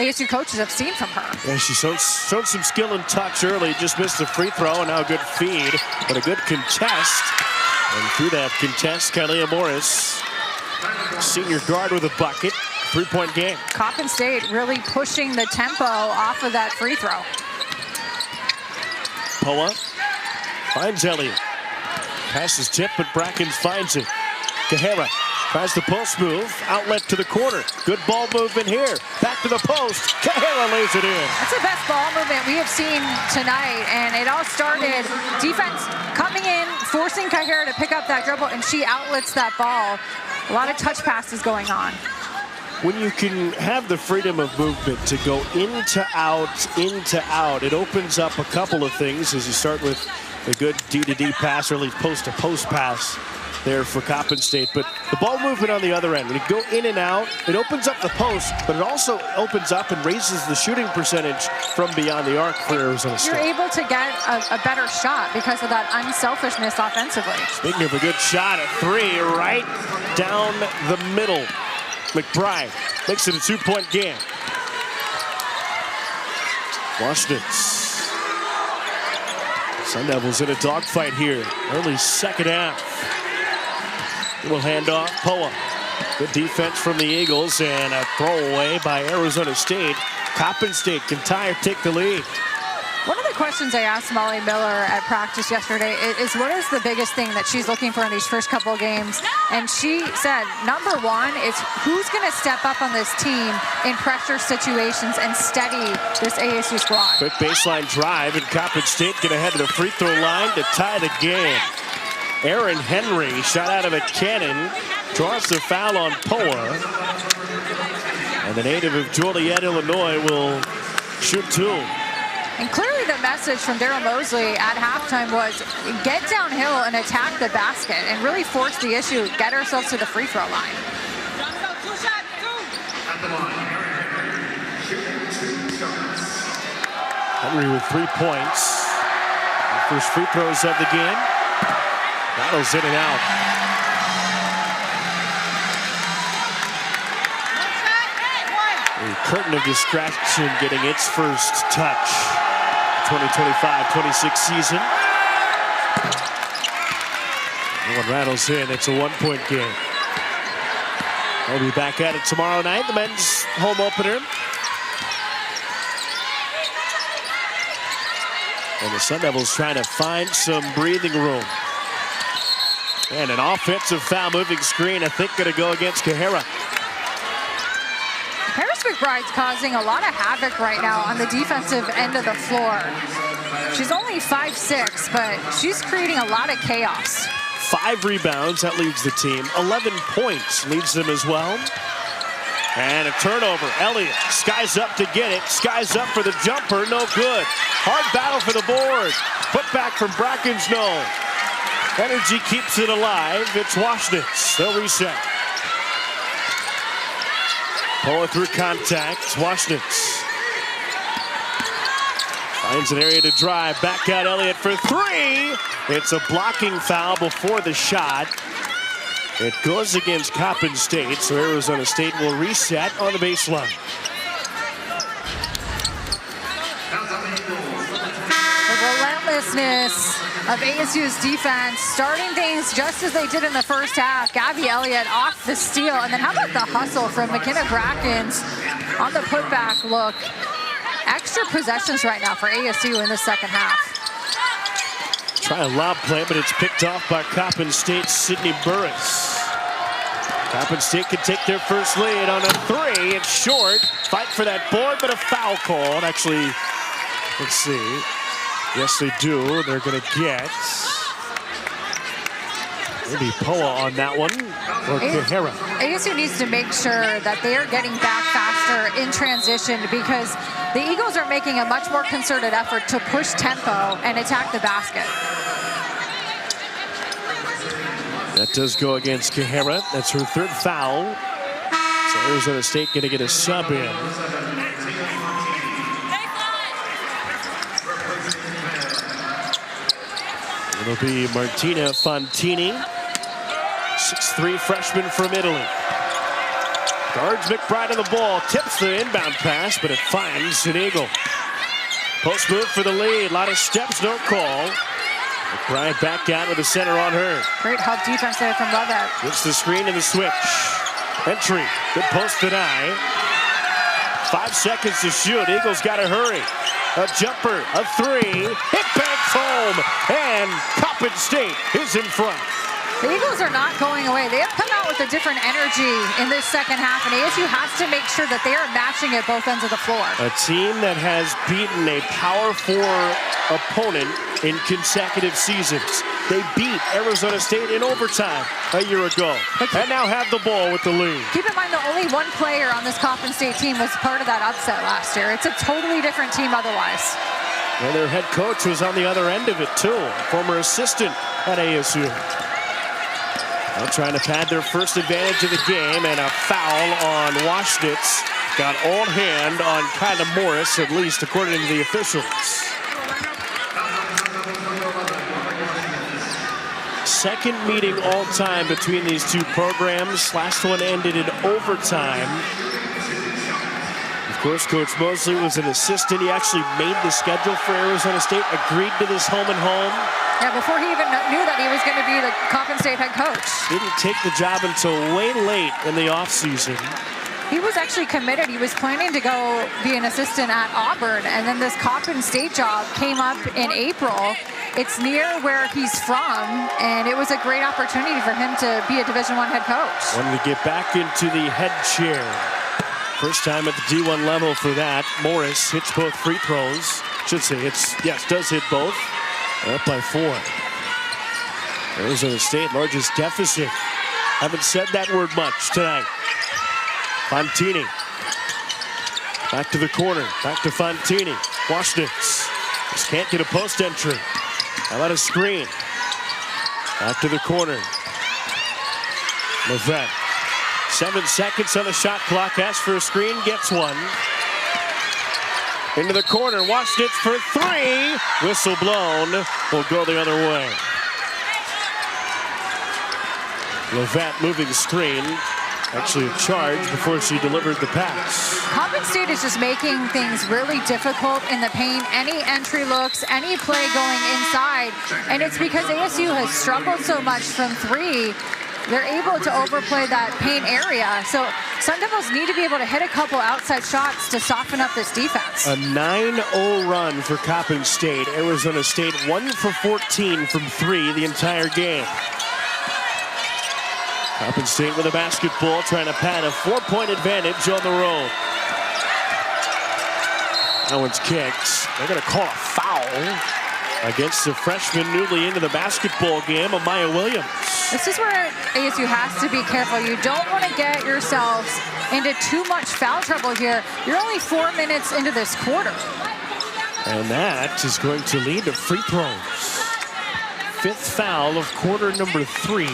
ASU coaches have seen from her. Yeah, she showed some skill and touch early, just missed the free throw, and now a good feed, but a good contest. And through that contest, Kyla Morris, senior guard with a bucket, 3-point game. Coppin State really pushing the tempo off of that free throw. Poa finds Elliott. Pass is tipped, but Brackens finds it. Kahara tries the post move. Outlet to the corner. Good ball movement here. Back to the post. Kahara lays it in. That's the best ball movement we have seen tonight, and it all started defense coming in, forcing Kahara to pick up that dribble, and she outlets that ball. A lot of touch passes going on. When you can have the freedom of movement to go into out, it opens up a couple of things as you start with a good D-to-D pass, or at least post-to-post pass. there for Coppin State. But the ball movement on the other end, when you go in and out, it opens up the post, but it also opens up and raises the shooting percentage from beyond the arc for Arizona State. You're able to get a better shot because of that unselfishness offensively. Speaking of a good shot, a three right down the middle. McBride makes it a 2-point game. Washington. Sun Devils in a dogfight here. Early second half. Little handoff. Poa. Good defense from the Eagles and a throwaway by Arizona State. Coppin State can tie or take the lead. One of the questions I asked Molly Miller at practice yesterday is what is the biggest thing that she's looking for in these first couple of games? And she said, number one is who's going to step up on this team in pressure situations and steady this ASU squad. Quick baseline drive, and Coppin State get ahead of the free throw line to tie the game. Aaron Henry, shot out of a cannon, draws the foul on Poa. And the native of Joliet, Illinois, will shoot two. And clearly the message from Daryl Mosley at halftime was get downhill and attack the basket and really force the issue, get ourselves to the free throw line. Henry with 3 points. The first free throws of the game. Battles in and out. A curtain of distraction getting its first touch. 2025-26 season. One rattles in. It's a 1-point game. We'll be back at it tomorrow night. The men's home opener. And the Sun Devils trying to find some breathing room. And an offensive foul, moving screen, I think going to go against Cajera. Harris McBride's causing a lot of havoc right now on the defensive end of the floor. She's only 5'6", but she's creating a lot of chaos. 5 rebounds, that leads the team. 11 points leads them as well. And a turnover. Elliott skies up to get it. Skies up for the jumper. No good. Hard battle for the board. Put back from Brackens. No. Energy keeps it alive. It's Washington's. They'll reset. Poa through contact. Washington's. Finds an area to drive. Back out Elliott for 3. It's a blocking foul before the shot. It goes against Coppin State, so Arizona State will reset on the baseline. The relentlessness of ASU's defense, starting things just as they did in the first half. Gabby Elliott off the steal, and then how about the hustle from McKenna Brackens on the putback look. Extra possessions right now for ASU in the second half. Try a lob play, but it's picked off by Coppin State's Sydney Burris. Coppin State can take their first lead on a 3. It's short. Fight for that board, but a foul called. Actually, let's see. Yes, they do. They're going to get maybe Poa on that one, or Cajera. ASU needs to make sure that they are getting back faster in transition because the Eagles are making a much more concerted effort to push tempo and attack the basket. That does go against Cajera. That's her 3rd foul. So Arizona State going to get a sub in. It'll be Martina Fontini, 6'3" freshman from Italy. Guards McBride on the ball, tips the inbound pass, but it finds an Eagle. Post move for the lead, a lot of steps, no call. McBride back out with the center on her. Great help defense there from Lovett. Gets the screen and the switch. Entry, good post deny. 5 seconds to shoot, Eagles got to hurry. A jumper, a 3, hit banks home, and Coppin State is in front. The Eagles are not going away. They have come out with a different energy in this second half, and ASU has to make sure that they are matching at both ends of the floor. A team that has beaten a Power 4 opponent in consecutive seasons. They beat Arizona State in overtime a year ago, and now have the ball with the lead. Keep in mind, the only one player on this Coppin State team was part of that upset last year. It's a totally different team otherwise. Well, their head coach was on the other end of it, too. Former assistant at ASU. They're trying to pad their first advantage of the game, and a foul on Washnitz. Got on hand on Kyla Morris, at least according to the officials. Second meeting all time between these two programs. Last one ended in overtime. Of course, Coach Mosley was an assistant. He actually made the schedule for Arizona State, agreed to this home and home. Yeah, before he even knew that he was going to be the Coppin State head coach. Didn't take the job until way late in the offseason. He was actually committed. He was planning to go be an assistant at Auburn, and then this Coppin State job came up in April. It's near where he's from, and it was a great opportunity for him to be a Division I head coach. Wanted to get back into the head chair. First time at the D1 level for that. Morris hits both free throws. Should say does hit both. Up by 4. Arizona State, largest deficit. Haven't said that word much tonight. Fontini. Back to the corner. Back to Fontini. Washnitz. Just can't get a post entry. How about a screen? Back to the corner. Levette. 7 seconds on the shot clock. Asks for a screen. Gets one. Into the corner. Washnitz for 3. Whistle blown. Will go the other way. Levette moving screen. Actually a charge before she delivered the pass. Coppin State is just making things really difficult in the paint. Any entry looks, any play going inside. And it's because ASU has struggled so much from 3. They're able to overplay that paint area. So Sun Devils need to be able to hit a couple outside shots to soften up this defense. A 9-0 run for Coppin State. Arizona State 1 for 14 from 3 the entire game. Coppin State with a basketball, trying to pad a 4-point advantage on the road. That one's kicked. They're going to call a foul against the freshman newly into the basketball game, Amaya Williams. This is where ASU has to be careful. You don't want to get yourselves into too much foul trouble here. You're only 4 minutes into this quarter. And that is going to lead to free throws. 5th foul of quarter number 3.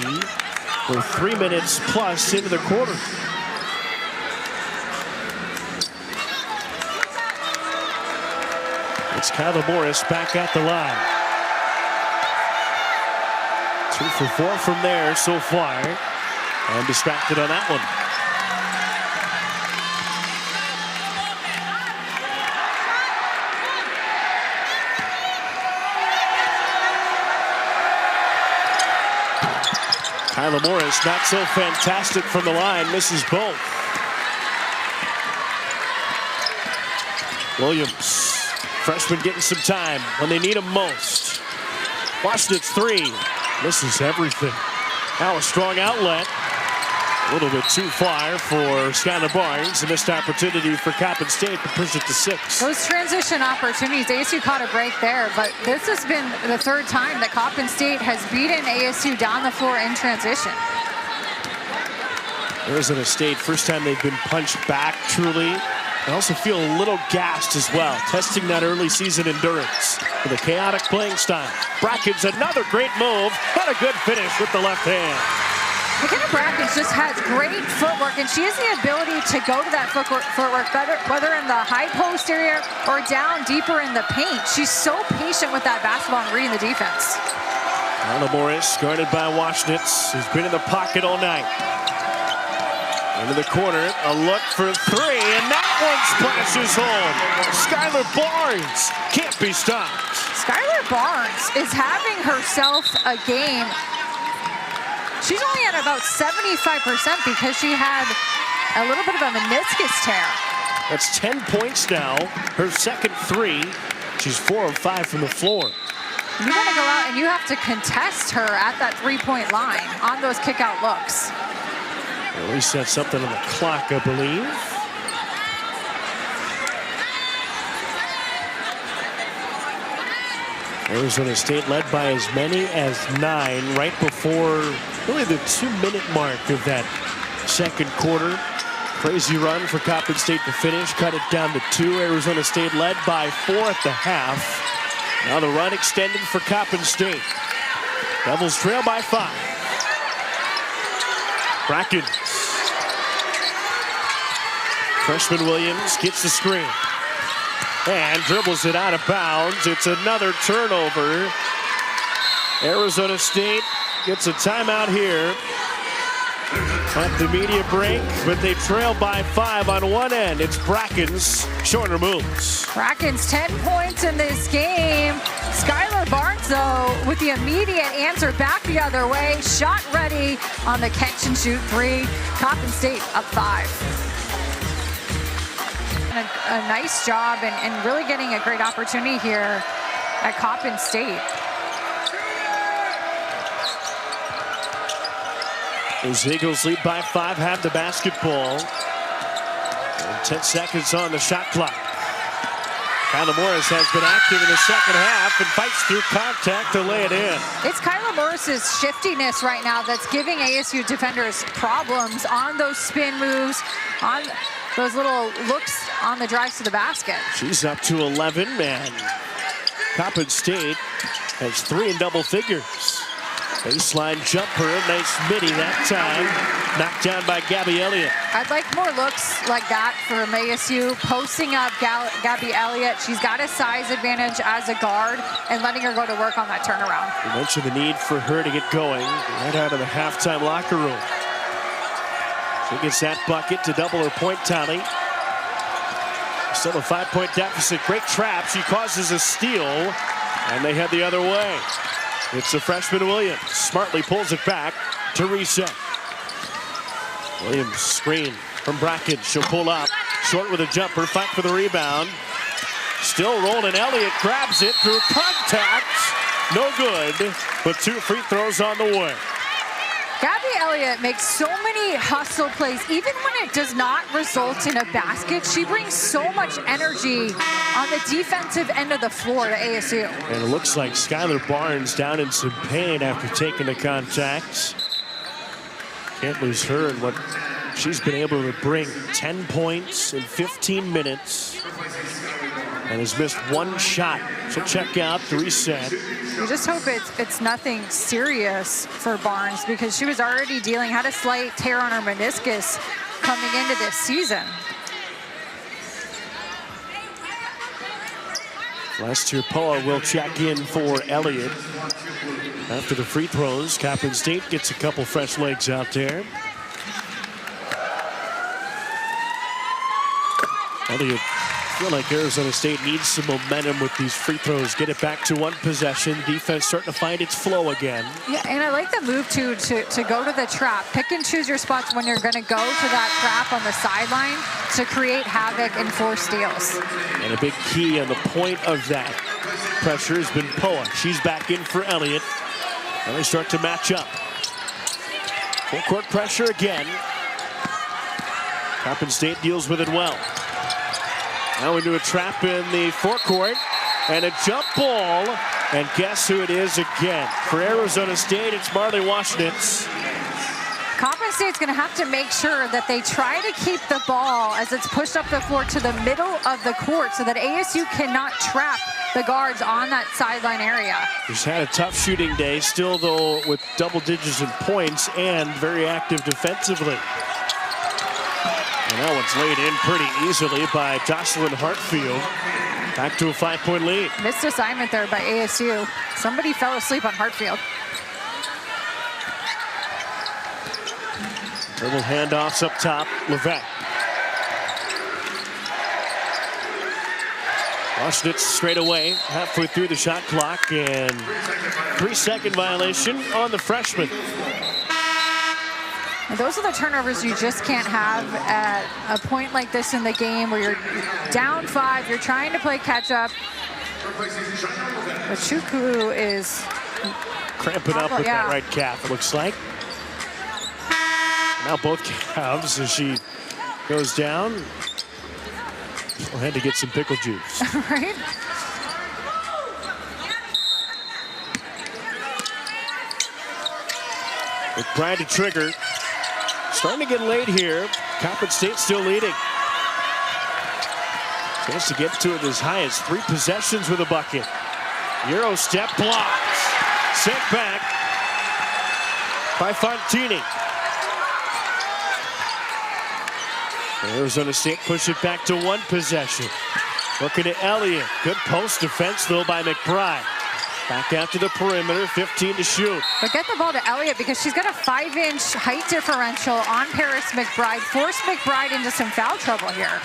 We're 3 minutes plus into the quarter. It's Kyla Morris back at the line. 2 for 4 from there so far. And distracted on that one. Kyla Morris not so fantastic from the line, misses both. Williams, freshman getting some time when they need him most. Washnitz 3, misses everything. Now a strong outlet. A little bit too far for Skylar Barnes. A missed opportunity for Coppin State to push it to 6. Those transition opportunities, ASU caught a break there, but this has been the 3rd time that Coppin State has beaten ASU down the floor in transition. Arizona State, first time they've been punched back, truly. I also feel a little gassed as well, testing that early season endurance with a chaotic playing style. Brackens, another great move, and a good finish with the left hand. McKenna Brackens just has great footwork, and she has the ability to go to that footwork better, whether in the high post area or down deeper in the paint. She's so patient with that basketball and reading the defense. Kyla Morris, guarded by Washnitz, who's been in the pocket all night. Into the corner, a look for 3, and that one splashes home. Skylar Barnes can't be stopped. Skylar Barnes is having herself a game. She's only at about 75% because she had a little bit of a meniscus tear. That's 10 points now. Her second 3. She's 4 of 5 from the floor. You want to go out and you have to contest her at that 3-point line on those kick-out looks. At least that's something on the clock, I believe. Arizona State led by as many as 9 right before really the 2-minute mark of that second quarter. Crazy run for Coppin State to finish, cut it down to 2. Arizona State led by 4 at the half. Now the run extended for Coppin State. Devils trail by 5. Bracken. Freshman Williams gets the screen and dribbles it out of bounds. It's another turnover. Arizona State gets a timeout here at the media break, but they trail by 5 on one end. It's Bracken's shorter moves. Bracken's 10 points in this game. Skylar Barnes, though, with the immediate answer back the other way. Shot ready on the catch and shoot three. Coppin State up 5. A nice job and really getting a great opportunity here at Coppin State. Those Eagles lead by 5, have the basketball. And 10 seconds on the shot clock. Kyla Morris has been active in the second half and fights through contact to lay it in. It's Kyla Morris's shiftiness right now that's giving ASU defenders problems on those spin moves, on those little looks on the drives to the basket. She's up to 11, and Coppin State has 3 in double figures. Baseline jumper, nice midi that time. Knocked down by Gabby Elliott. I'd like more looks like that from ASU. Posting up Gabby Elliott. She's got a size advantage as a guard and letting her go to work on that turnaround. You mentioned the need for her to get going right out of the halftime locker room. She gets that bucket to double her point tally. Still a 5-point deficit. Great trap. She causes a steal, and they head the other way. It's the freshman Williams. Smartly pulls it back to reset. Williams screen from Bracken. She'll pull up. Short with a jumper. Fight for the rebound. Still rolling. Elliott grabs it through contact. No good, but 2 free throws on the way. Gabby Elliott makes so many hustle plays. Even when it does not result in a basket, she brings so much energy on the defensive end of the floor to ASU. And it looks like Skylar Barnes down in some pain after taking the contact. Can't lose her in what she's been able to bring. 10 points in 15 minutes. And has missed 1 shot. She'll check out to reset. We just hope it's nothing serious for Barnes, because she was already had a slight tear on her meniscus coming into this season. Last year, Poa will check in for Elliott. After the free throws, Coppin State gets a couple fresh legs out there. Elliott, I feel like Arizona State needs some momentum with these free throws. Get it back to 1 possession. Defense starting to find its flow again. Yeah, and I like the move to go to the trap. Pick and choose your spots when you're going to go to that trap on the sideline to create havoc and force steals. And a big key on the point of that pressure has been Poa. She's back in for Elliott. And they start to match up. Full court pressure again. Coppin State deals with it well. Now into a trap in the forecourt, and a jump ball, and guess who it is again? For Arizona State, it's Marley Washnitz. Coppin State's going to have to make sure that they try to keep the ball as it's pushed up the floor to the middle of the court so that ASU cannot trap the guards on that sideline area. He's had a tough shooting day, still though with double digits in points and very active defensively. And that one's laid in pretty easily by Jocelyn Hartfield. Back to a 5-point lead. Missed assignment there by ASU. Somebody fell asleep on Hartfield. Little handoffs up top. Levesque. Washnitz straight away, halfway through the shot clock, and 3-second violation on the freshman. And those are the turnovers you just can't have at a point like this in the game where you're down 5, you're trying to play catch up. But Chukwu is cramping up with that right calf, it looks like. Now both calves as she goes down. She'll had to get some pickle juice. Right? With Bryan to trigger. Starting to get late here. Coppin State still leading. Chance to get to it as high as 3 possessions with a bucket. Euro step blocks. Sent back by Fontini. Arizona State push it back to one possession. Looking at Elliott. Good post defense, though, by McBride. Back out to the perimeter, 15 to shoot. But get the ball to Elliott because she's got a 5-inch height differential on Paris McBride. Force McBride into some foul trouble here.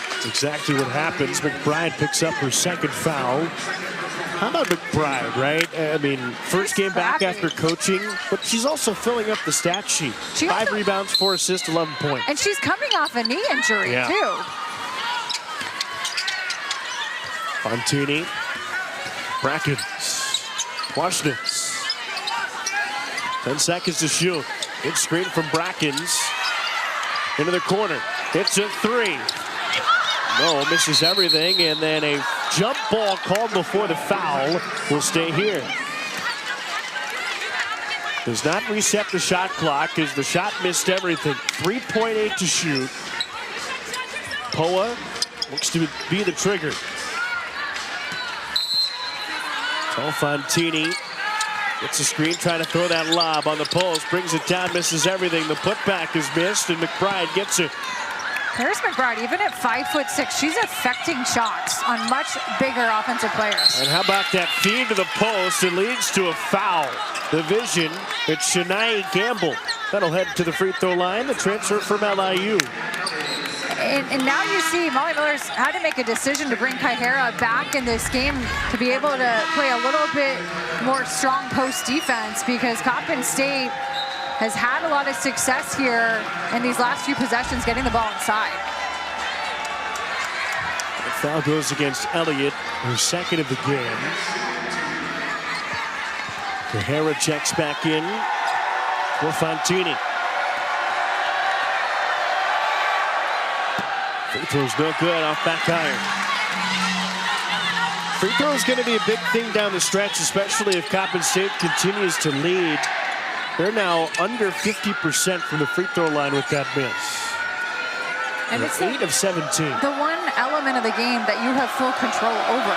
That's exactly what happens. McBride picks up her second foul. How about McBride, right? I mean, first game back after coaching, but she's also filling up the stat sheet. 5 rebounds, 4 assists, 11 points. And she's coming off a knee injury, too. Fontini, Brackens, Washington. 10 seconds to shoot. Good screen from Brackens. Into the corner. It's a 3. No, misses everything, and then a jump ball called before the foul will stay here. Does not reset the shot clock as the shot missed everything. 3.8 to shoot. Poa looks to be the trigger. Fontini gets a screen, trying to throw that lob on the post, brings it down, misses everything. The putback is missed, and McBride gets it. Paris McBride, even at 5'6", she's affecting shots on much bigger offensive players. And how about that feed to the post? It leads to a foul. The vision, it's Shania Gamble. That'll head to the free throw line, the transfer from LIU. And now you see Molly Miller's had to make a decision to bring Kaihara back in this game to be able to play a little bit more strong post defense because Coppin State has had a lot of success here in these last few possessions getting the ball inside. The foul goes against Elliott, her second of the game. Kaihara checks back in for Fontini. Free throw's no good off back iron. Free throw is going to be a big thing down the stretch, especially if Coppin State continues to lead. They're now under 50% from the free throw line with that miss. And it's 8 of 17. The one element of the game that you have full control over.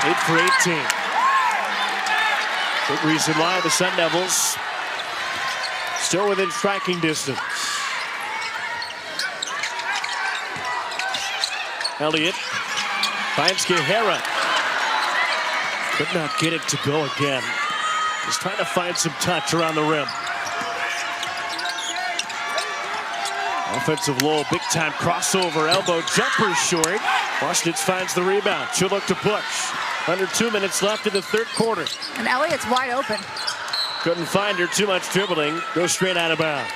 Eight for 18. Big reason why the Sun Devils still within striking distance. Elliott finds Kaihara. Could not get it to go again. Just trying to find some touch around the rim. Offensive low, big time crossover, elbow jumper short. Washington finds the rebound. She'll look to push. Under 2 minutes left in the third quarter. And Elliott's wide open. Couldn't find her, too much dribbling. Goes straight out of bounds.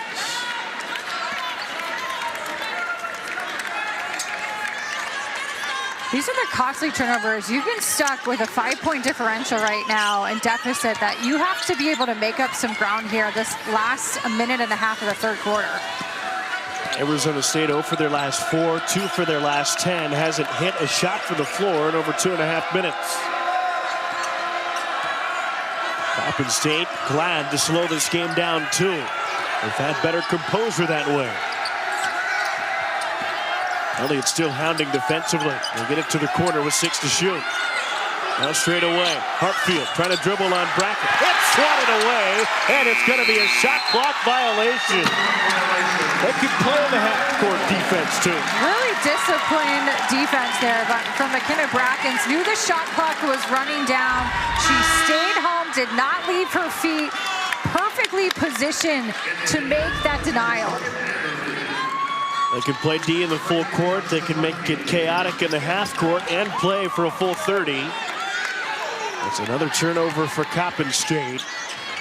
These are the costly turnovers. You've been stuck with a 5-point differential right now and deficit that you have to be able to make up some ground here this last minute and a half of the third quarter. Arizona State 0 for their last 4, 2 for their last 10. Hasn't hit a shot from the floor in over 2.5 minutes. Coppin State glad to slow this game down too. They've had better composure that way. Elliott still hounding defensively. They get it to the corner with 6 to shoot. Now straight away, Hartfield trying to dribble on Brackett. It's swatted away, and it's going to be a shot clock violation. They can play the half-court defense too. Really disciplined defense there, but from McKenna Brackens. Knew the shot clock was running down. She stayed home, did not leave her feet. Perfectly positioned to make that denial. They can play D in the full court. They can make it chaotic in the half court and play for a full 30. That's another turnover for Coppin State.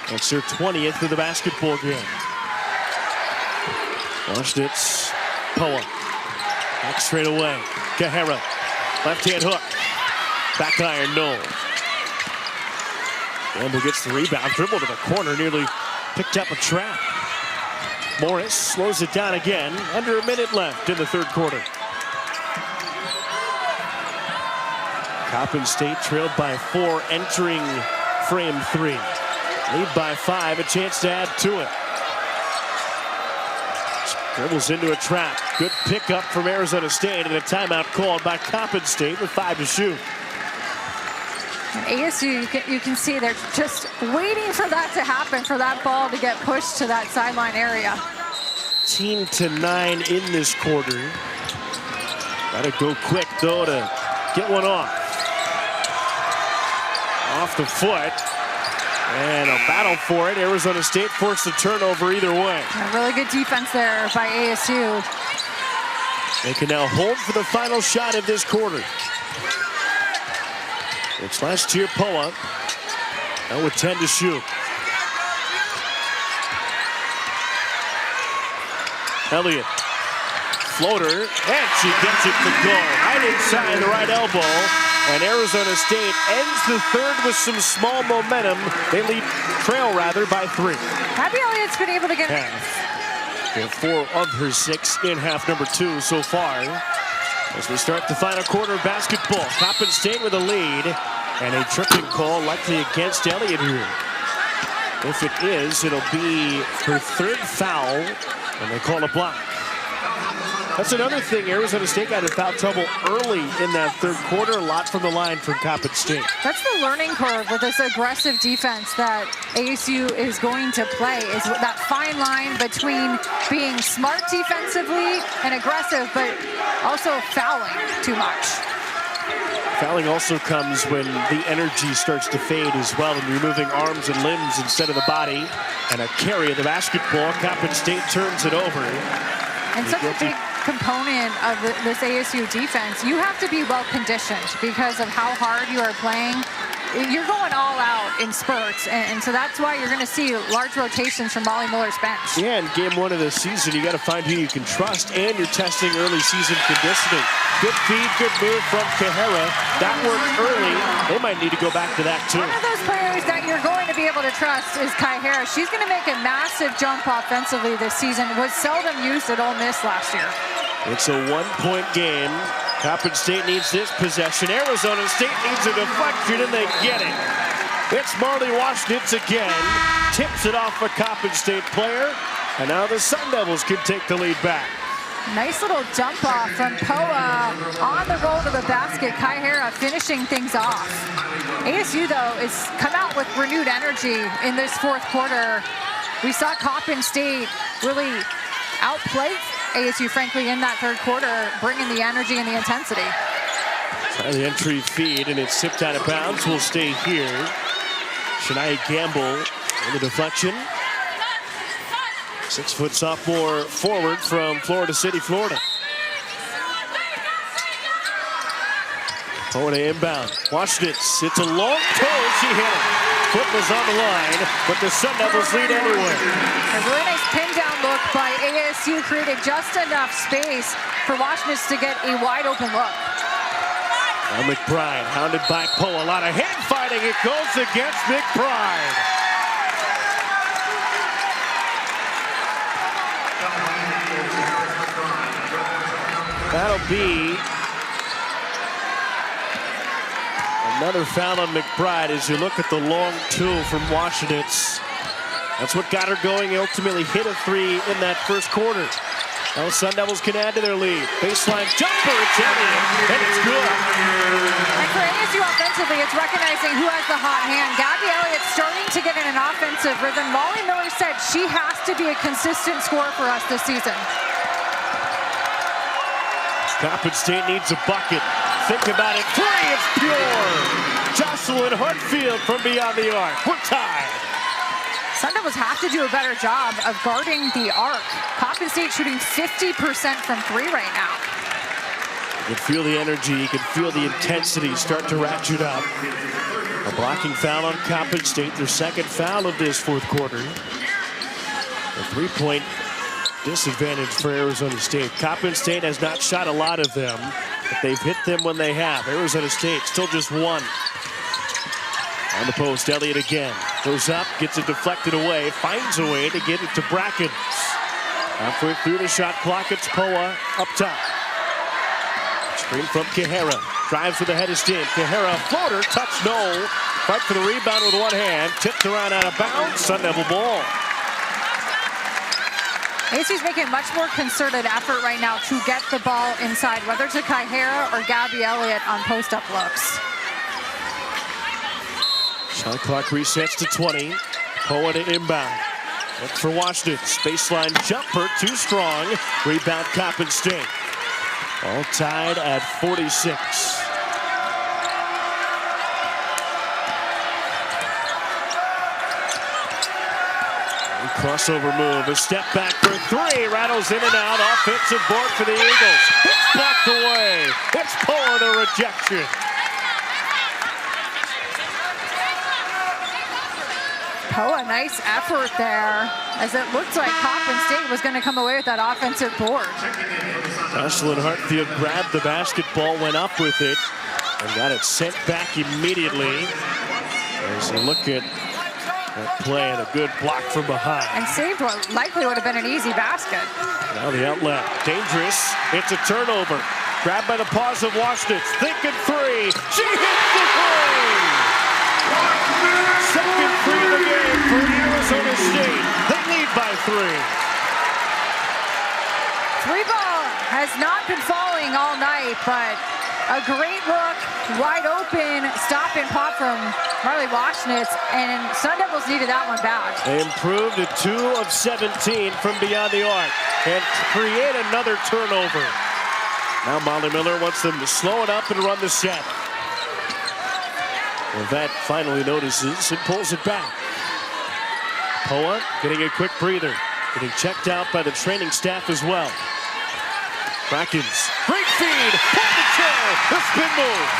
That's their 20th of the basketball game. Washington's Poa. Back straight away. Kaihara. Left-hand hook. Back iron, no. Gamble gets the rebound. Dribble to the corner. Nearly picked up a trap. Morris slows it down again. Under a minute left in the third quarter. Coppin State trailed by 4 entering frame 3. Lead by 5, a chance to add to it. Dribbles into a trap. Good pickup from Arizona State and a timeout called by Coppin State with 5 to shoot. ASU, you can see they're just waiting for that to happen, for that ball to get pushed to that sideline area. 10-9 in this quarter. Gotta go quick though to get one off. Off the foot. And a battle for it. Arizona State forced a turnover either way. A really good defense there by ASU. They can now hold for the final shot of this quarter. It's last year Poa. Now with 10 to shoot. Elliott. Floater. And she gets it to go. Right inside the right elbow. And Arizona State ends the third with some small momentum. They trail by 3. Gabby Elliott's been able to get They have 4 of her 6 in half number 2 so far. As we start the final quarter of basketball, Coppin State with a lead, and a tripping call likely against Elliott here. If it is, it'll be her 3rd foul, and they call a block. That's another thing. Arizona State got in foul trouble early in that 3rd quarter. A lot from the line from Coppin State. That's the learning curve with this aggressive defense that ASU is going to play, is that fine line between being smart defensively and aggressive, but also fouling too much. Fouling also comes when the energy starts to fade as well, and you're moving arms and limbs instead of the body. And a carry of the basketball. Coppin State turns it over. And such a big component of this ASU defense, you have to be well conditioned because of how hard you are playing. You're going all out in spurts, and so that's why you're going to see large rotations from Molly Miller's bench. Yeah, in game 1 of the season, you got to find who you can trust, and you're testing early season conditioning. Good feed, good move from Cajera. That worked early. They might need to go back to that too. One of those players that you're going to be able to trust is Cajera. She's going to make a massive jump offensively this season. Was seldom used at Ole Miss last year. It's a 1-point game. Coppin State needs this possession. Arizona State needs a deflection, and they get it. It's Marley Washnitz again. Tips it off a Coppin State player. And now the Sun Devils can take the lead back. Nice little jump off from Poa on the roll to the basket. Cajera finishing things off. ASU, though, is come out with renewed energy in this 4th quarter. We saw Coppin State really outplay ASU, frankly, in that 3rd quarter, bringing the energy and the intensity. The entry feed, and it's tipped out of bounds. Will stay here. Shania Gamble in the deflection. 6-foot sophomore forward from Florida City, Florida. Poa to inbound. Washnitz. It's a long toe. She hit it. Foot was on the line, but the Sun Devils lead anyway. A really nice pin down look by ASU created just enough space for Washnitz to get a wide open look. Now McBride hounded by Poa. A lot of hand fighting. It goes against McBride. That'll be another foul on McBride as you look at the long 2 from Washnitz. That's what got her going. He ultimately hit a 3 in that 1st quarter. Now Sun Devils can add to their lead. Baseline jumper, it's Elliott, and it's good. And for ASU offensively, it's recognizing who has the hot hand. Gabby Elliott starting to get in an offensive rhythm. Molly Miller said she has to be a consistent scorer for us this season. Coppin State needs a bucket. Think about it. 3, it's pure. Jocelyn Hartfield from beyond the arc. We're tied. Sun Devils have to do a better job of guarding the arc. Coppin State shooting 50% from 3 right now. You can feel the energy. You can feel the intensity start to ratchet up. A blocking foul on Coppin State. Their 2nd foul of this 4th quarter. A 3-point disadvantage for Arizona State. Coppin State has not shot a lot of them, but they've hit them when they have. Arizona State still just 1. On the post, Elliott again. Goes up, gets it deflected away, finds a way to get it to Brackens. Halfway through the shot clock, it's Poa up top. Screen from Cajera. Drives with the head of steam. Cajera, floater, touch no. Fight for the rebound with one hand. Tipped around out of bounds. Sun Devil ball. ASU's making a much more concerted effort right now to get the ball inside, whether to Cajera or Gabby Elliott on post-up looks. Shot clock resets to 20. Poa to inbound. Look for Washington. Baseline jumper, too strong. Rebound Coppin State. All tied at 46. Crossover move, a step back for three, rattles in and out, offensive board for the Eagles. It's blocked away. It's Poa the rejection. Poa, nice effort there, as it looked like Coppin State was going to come away with that offensive board. Jocelyn Hartfield grabbed the basketball, went up with it, and got it sent back immediately. As you look at that play and a good block from behind. And saved what likely would have been an easy basket. Now the outlet, dangerous. It's a turnover. Grabbed by the paws of Washington. Thinking three. She hits the three. Second three of the game for Arizona State. They lead by three. Three ball has not been falling all night, but a great look, wide open, stop and pop from Marley Washnitz, and Sun Devils needed that one back. They improved to 2 of 17 from beyond the arc and create another turnover. Now Molly Miller wants them to slow it up and run the set. Levette finally notices and pulls it back. Poa getting a quick breather, getting checked out by the training staff as well. Brackens, great feed, pull the chair, the spin move.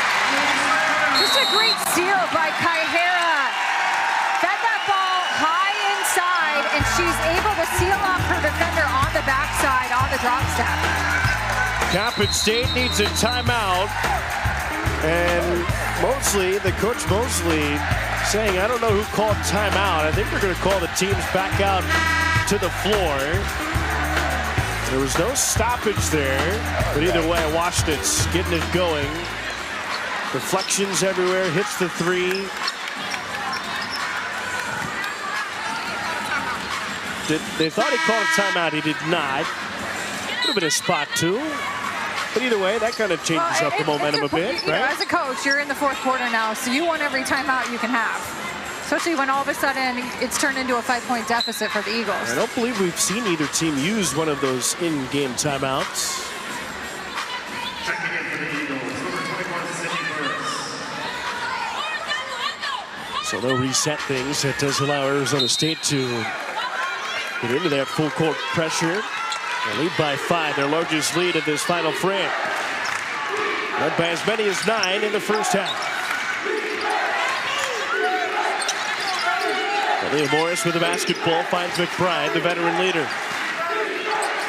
Just a great steal by Kaihera. Fed that ball high inside, and she's able to seal off her defender on the backside on the drop step. Coppin State needs a timeout, and Coach Mosley saying, I don't know who called timeout. I think they're going to call the teams back out to the floor. There was no stoppage there, but either way, Washington's getting it going. Deflections everywhere, hits the three. They thought he called a timeout, he did not. Could have been a spot too. But either way, that kind of changes up the momentum a bit, right? As a coach, you're in the fourth quarter now, so you want every timeout you can have. Especially when all of a sudden it's turned into a 5-point deficit for the Eagles. I don't believe we've seen either team use one of those in-game timeouts. So they'll reset things. That does allow Arizona State to get into that full court pressure. They lead by 5, their largest lead of this final frame. Led by as many as 9 in the first half. Leah Morris with the basketball finds McBride, the veteran leader.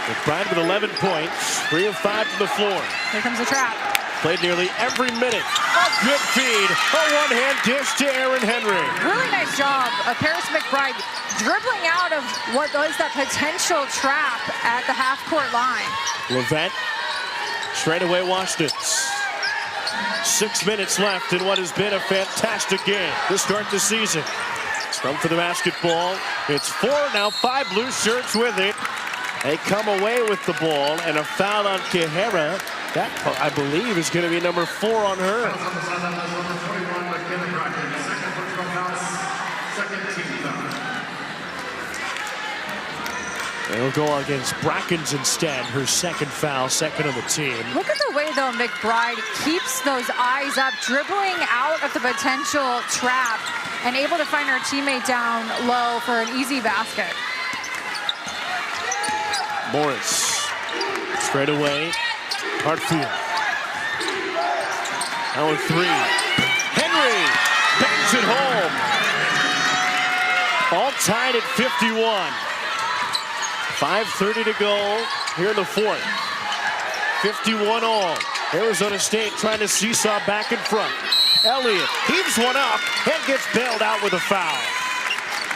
McBride with 11 points, 3 of 5 to the floor. Here comes the trap. Played nearly every minute. A good feed, a one-hand dish to Aaron Henry. Really nice job of Paris McBride dribbling out of what was that potential trap at the half-court line. Levette straight away Washington. 6 minutes left in what has been a fantastic game to start the season. Scrum for the basketball. It's 4 now, 5 blue shirts with it. They come away with the ball and a foul on Kaihera. That, I believe, is going to be number 4 on her. They'll go against Brackens instead, her second foul, second on the team. Look at the way, though, McBride keeps those eyes up, dribbling out of the potential trap and able to find her teammate down low for an easy basket. Morris, straight away, Hartfield. Now a 3. Henry bangs it home. All tied at 51. 5:30 to go here in the fourth. 51 all. Arizona State trying to seesaw back in front. Elliott heaves one up and gets bailed out with a foul.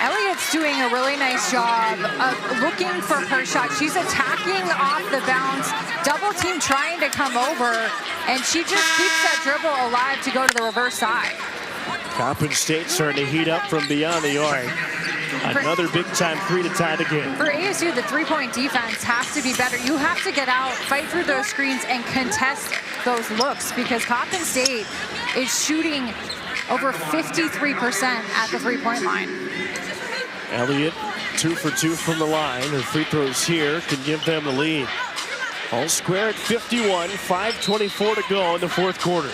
Elliott's doing a really nice job of looking for her shot. She's attacking off the bounce, double team trying to come over, and she just keeps that dribble alive to go to the reverse side. Coppin State starting to heat up from beyond the arc. Another big-time 3 to tie the game. For ASU, the three-point defense has to be better. You have to get out, fight through those screens, and contest those looks, because Coppin State is shooting over 53% at the three-point line. Elliott 2 for 2 from the line. Her free throws here can give them the lead. All square at 51, 5:24 to go in the fourth quarter.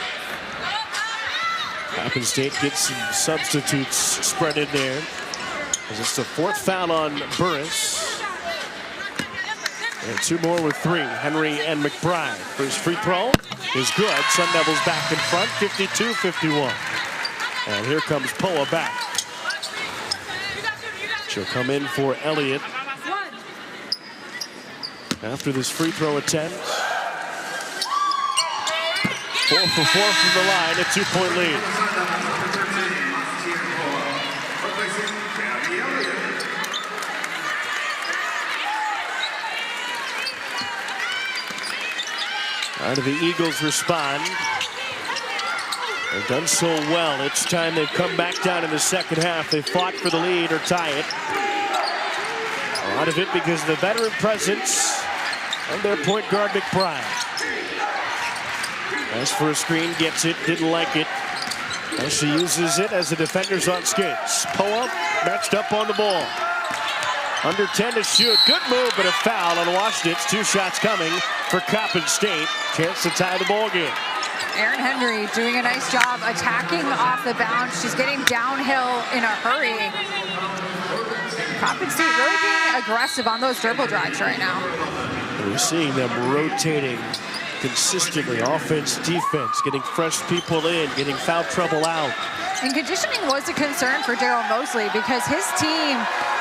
Coppin State gets some substitutes spread in there. It's the fourth foul on Burris. And 2 more with 3, Henry and McBride. First free throw is good. Sun Devils back in front, 52-51. And here comes Poa back. She'll come in for Elliott after this free throw attempt. 4 for 4 from the line, a 2-point lead. How do the Eagles respond? They've done so well. It's time they've come back down in the second half. They fought for the lead or tie it. A lot of it because of the veteran presence of their point guard, McBride. As for a screen, gets it, didn't like it. As she uses it as the defender's on skates. Poa matched up on the ball. Under 10 to shoot. Good move, but a foul on Washington. 2 shots coming for Coppin State. Chance to tie the ball game. Erin Henry doing a nice job attacking off the bounce. She's getting downhill in a hurry. Coppin State really being aggressive on those dribble drives right now. We're seeing them rotating consistently, offense, defense, getting fresh people in, getting foul trouble out. And conditioning was a concern for Daryl Mosley because his team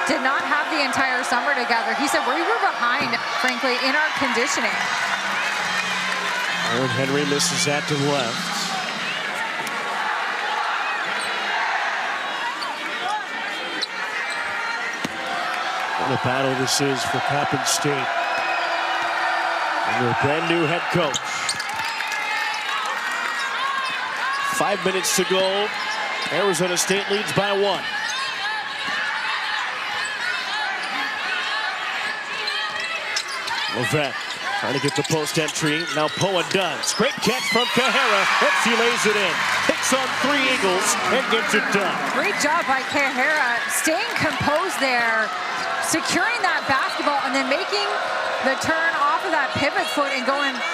did not have the entire summer together. He said we were behind, frankly, in our conditioning. Erin Henry misses that to the left. What a battle this is for Coppin State. Under a brand new head coach. 5 minutes to go. Arizona State leads by 1. Lovett trying to get the post entry. Now Poa does. Great catch from Kahara, and she lays it in. Hits on 3 Eagles and gets it done. Great job by Kahara, staying composed there, securing that basketball, and then making the turn off of that pivot foot and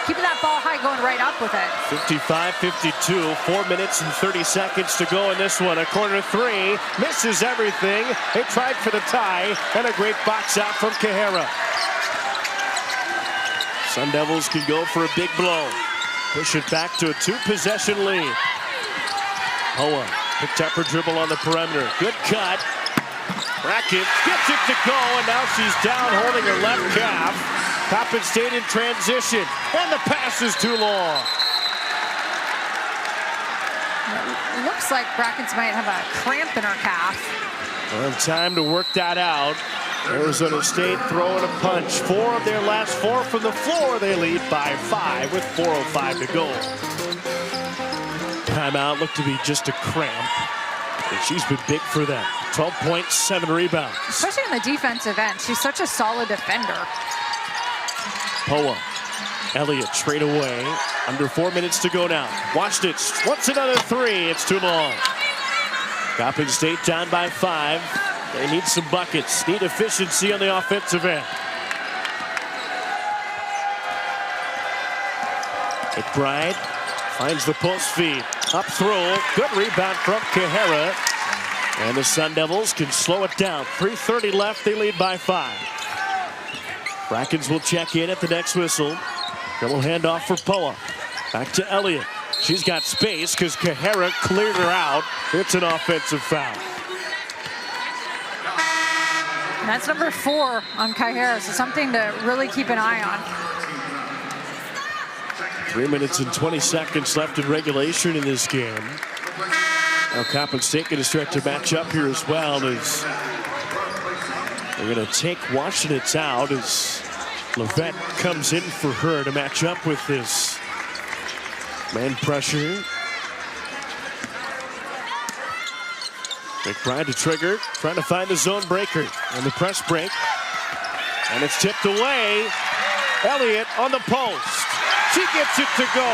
keeping that ball high, going right up with it. 55-52, 4 minutes and 30 seconds to go in this one. A corner 3, misses everything. They tried for the tie, and a great box out from Kahara. Sun Devils can go for a big blow. Push it back to a 2-possession lead. Poa picked up her dribble on the perimeter. Good cut. Brackett gets it to go, and now she's down holding her left calf. Coppin State in transition, and the pass is too long. It looks like Brackett might have a cramp in her calf. Well, time to work that out. Arizona State throwing a punch. 4 of their last 4 from the floor. They lead by 5 with 4:05 to go. Timeout looked to be just a cramp. And she's been big for them. 12 points, 7 rebounds. Especially in the defensive end. She's such a solid defender. Poa. Elliott straight away. Under 4 minutes to go now. Watched it. Wants another 3. It's too long. Coppin State down by 5. They need some buckets. Need efficiency on the offensive end. McBride finds the post feed. Up throw. Good rebound from Kahara. And the Sun Devils can slow it down. 3:30 left. They lead by 5. Brackens will check in at the next whistle. Dribble handoff for Poa. Back to Elliott. She's got space because Kahara cleared her out. It's an offensive foul. And that's number 4 on Kahara, so something to really keep an eye on. 3 minutes and 20 seconds left in regulation in this game. Now Coppin State going to start to match up here as well as they're going to take Washington's out as Lovett comes in for her to match up with this man pressure. McBride to trigger, trying to find the zone breaker on the press break. And it's tipped away. Elliott on the post. She gets it to go.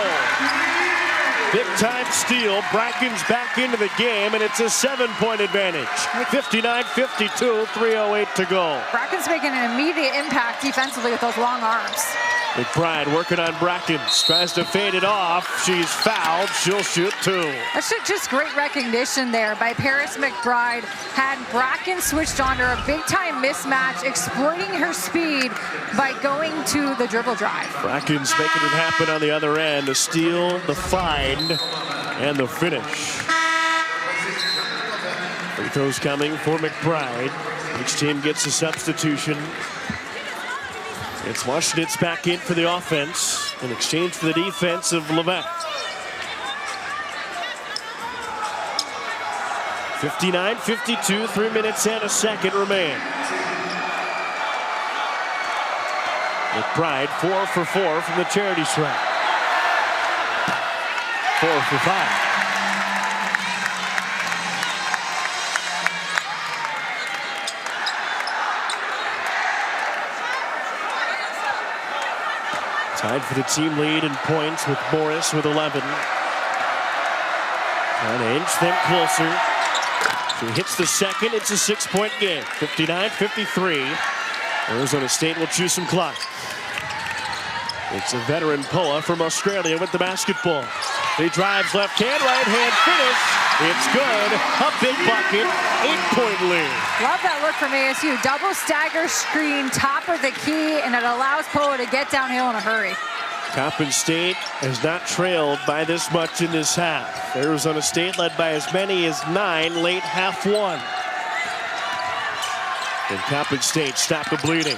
Big time steal. Bracken's back into the game, and it's a 7-point advantage. 59-52, 3:08 to go. Bracken's making an immediate impact defensively with those long arms. McBride working on Brackens. Tries to fade it off. She's fouled. She'll shoot 2. That's just great recognition there by Paris McBride. Had Bracken switched on her, a big-time mismatch, exploiting her speed by going to the dribble drive. Bracken's making it happen on the other end. The steal, the find, and the finish. Free throws coming for McBride. Each team gets a substitution. It's Washington's back in for the offense in exchange for the defense of Levesque. 59-52, 3 minutes and a second remain. McBride 4 for 4 from the charity stripe. 4 for 5. Tied for the team lead in points with Morris with 11. Trying to inch them closer. She hits the second. It's a 6-point game. 59-53. Arizona State will choose some clock. It's a veteran Poa from Australia with the basketball. He drives left hand, right hand finish. It's good. A big bucket. 8-point lead. Love that look from ASU. Double stagger screen, top of the key, and it allows Poa to get downhill in a hurry. Coppin State has not trailed by this much in this half. Arizona State led by as many as 9 late half one. And Coppin State stopped the bleeding.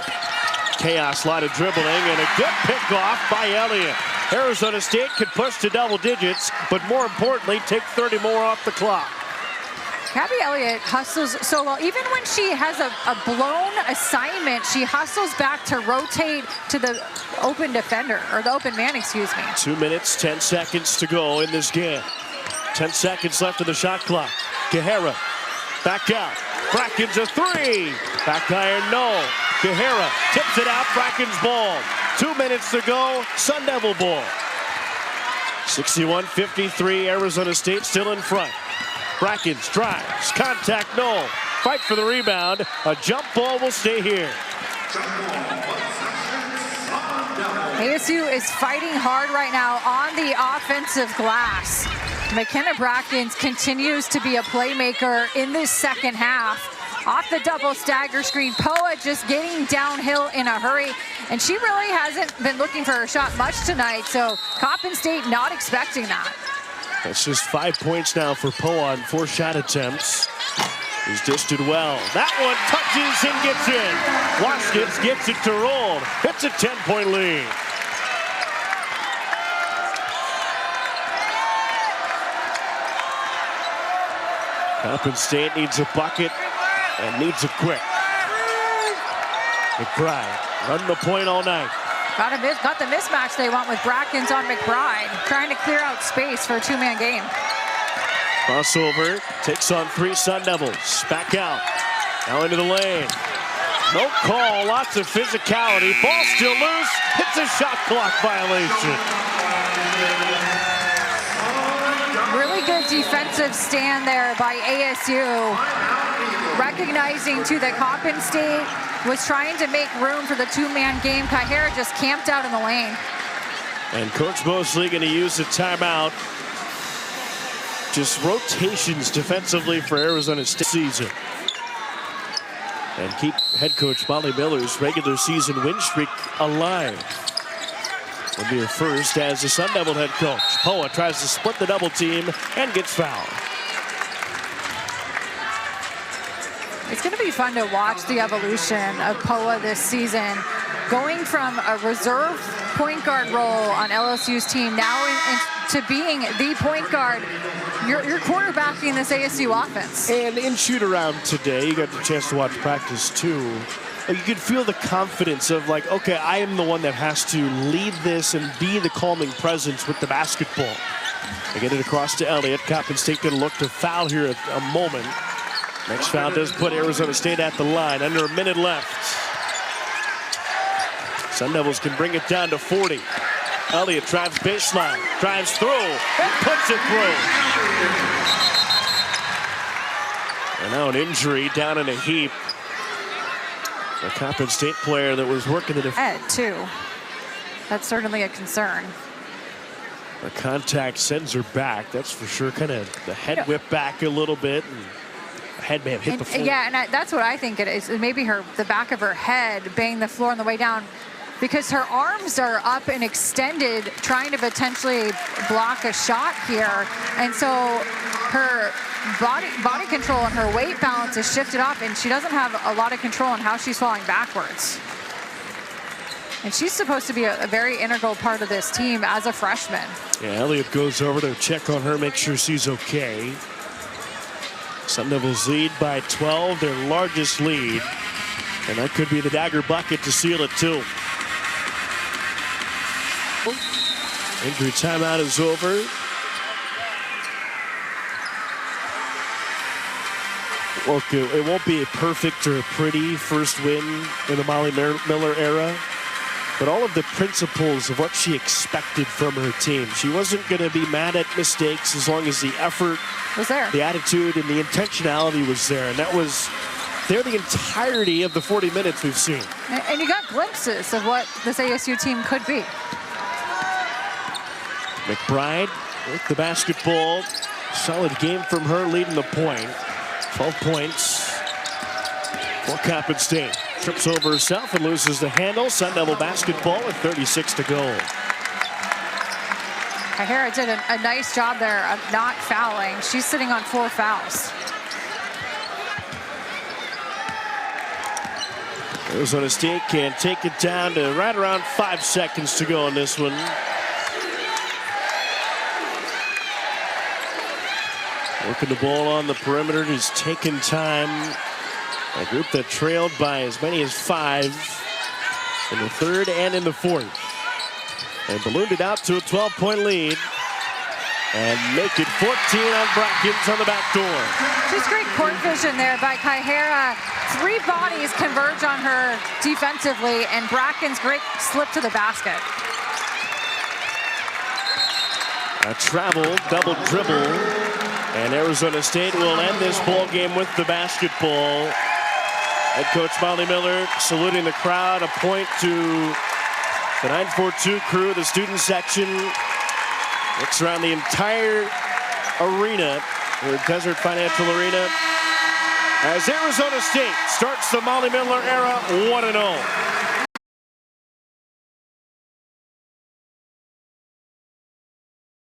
Chaos, lot of dribbling, and a good pickoff by Elliott. Arizona State could push to double digits, but more importantly, take 30 more off the clock. Gabby Elliott hustles so well. Even when she has a blown assignment, she hustles back to rotate to the open defender, or the open man, excuse me. 2 minutes, 10 seconds to go in this game. 10 seconds left of the shot clock. Guerrero back out. Bracken's a 3. Back iron, no. Guerrero tips it out. Bracken's ball. 2 minutes to go. Sun Devil ball. 61-53. Arizona State still in front. Bracken's drives. Contact, no. Fight for the rebound. A jump ball will stay here. ASU is fighting hard right now on the offensive glass. McKenna Brackens continues to be a playmaker in this second half. Off the double stagger screen, Poa just getting downhill in a hurry, and she really hasn't been looking for her shot much tonight, so Coppin State not expecting that. That's just 5 points now for Poa on 4 shot attempts. He's dished it well. That one touches and gets in. Waskins gets it to roll. It's a 10-point lead. Coppin State needs a bucket and needs it quick. McBride running the point all night. Got the mismatch they want with Brackens on McBride, trying to clear out space for a 2-man game. Crossover, takes on 3 Sun Devils. Back out, now into the lane. No call, lots of physicality. Ball still loose, it's a shot clock violation. Really good defensive stand there by ASU. Recognizing too that Coppin State was trying to make room for the 2-man game. Kahara just camped out in the lane. And Coach Mosley going to use the timeout. Just rotations defensively for Arizona State season. And keep head coach Molly Miller's regular season win streak alive. Will be her first as the Sun Devil head coach. Poa tries to split the double team and gets fouled. It's going to be fun to watch the evolution of Poa this season. Going from a reserve point guard role on LSU's team now to being the point guard. You're quarterbacking this ASU offense. And in shoot around today, you got the chance to watch practice too. You could feel the confidence of like, okay, I am the one that has to lead this and be the calming presence with the basketball. They get it across to Elliott. Coppin State going to look to foul here at a moment. Next foul does put Arizona State at the line. Under a minute left. Sun Devils can bring it down to 40. Elliott drives baseline, drives through, and puts it through. And now an injury down in a heap. A Coppin State player that was working the head too. That's certainly a concern. The contact sends her back, that's for sure. Kind of the head whip back a little bit. And the head may have hit the floor. Yeah, and that's what I think it is. Maybe the back of her head banged the floor on the way down, because her arms are up and extended, trying to potentially block a shot here. And so her body control and her weight balance is shifted off, and she doesn't have a lot of control on how she's falling backwards. And she's supposed to be a very integral part of this team as a freshman. Yeah, Elliott goes over to check on her, make sure she's okay. Sun Devils lead by 12, their largest lead. And that could be the dagger bucket to seal it too. Injury timeout is over. Look, it won't be a perfect or a pretty first win in the Molly Miller era, but all of the principles of what she expected from her team. She wasn't going to be mad at mistakes as long as the effort was there. The attitude and the intentionality was there, and that was there the entirety of the 40 minutes we've seen. And you got glimpses of what this ASU team could be. McBride with the basketball. Solid game from her, leading the point. 12 points for Coppin State. Trips over herself and loses the handle. Sun Devil basketball with 36 to go. Kahera did a nice job there of not fouling. She's sitting on 4 fouls. Arizona State can take it down to right around 5 seconds to go on this one. Working the ball on the perimeter, just taking time. A group that trailed by as many as 5 in the third and in the fourth. And ballooned it out to a 12-point lead. And make it 14 on Brackens on the back door. Just great court vision there by Kahera. 3 bodies converge on her defensively, and Brackens great slip to the basket. A travel, double dribble. And Arizona State will end this ball game with the basketball. Head coach Molly Miller saluting the crowd. A point to the 942 crew, the student section. Looks around the entire arena, the Desert Financial Arena, as Arizona State starts the Molly Miller era 1-0.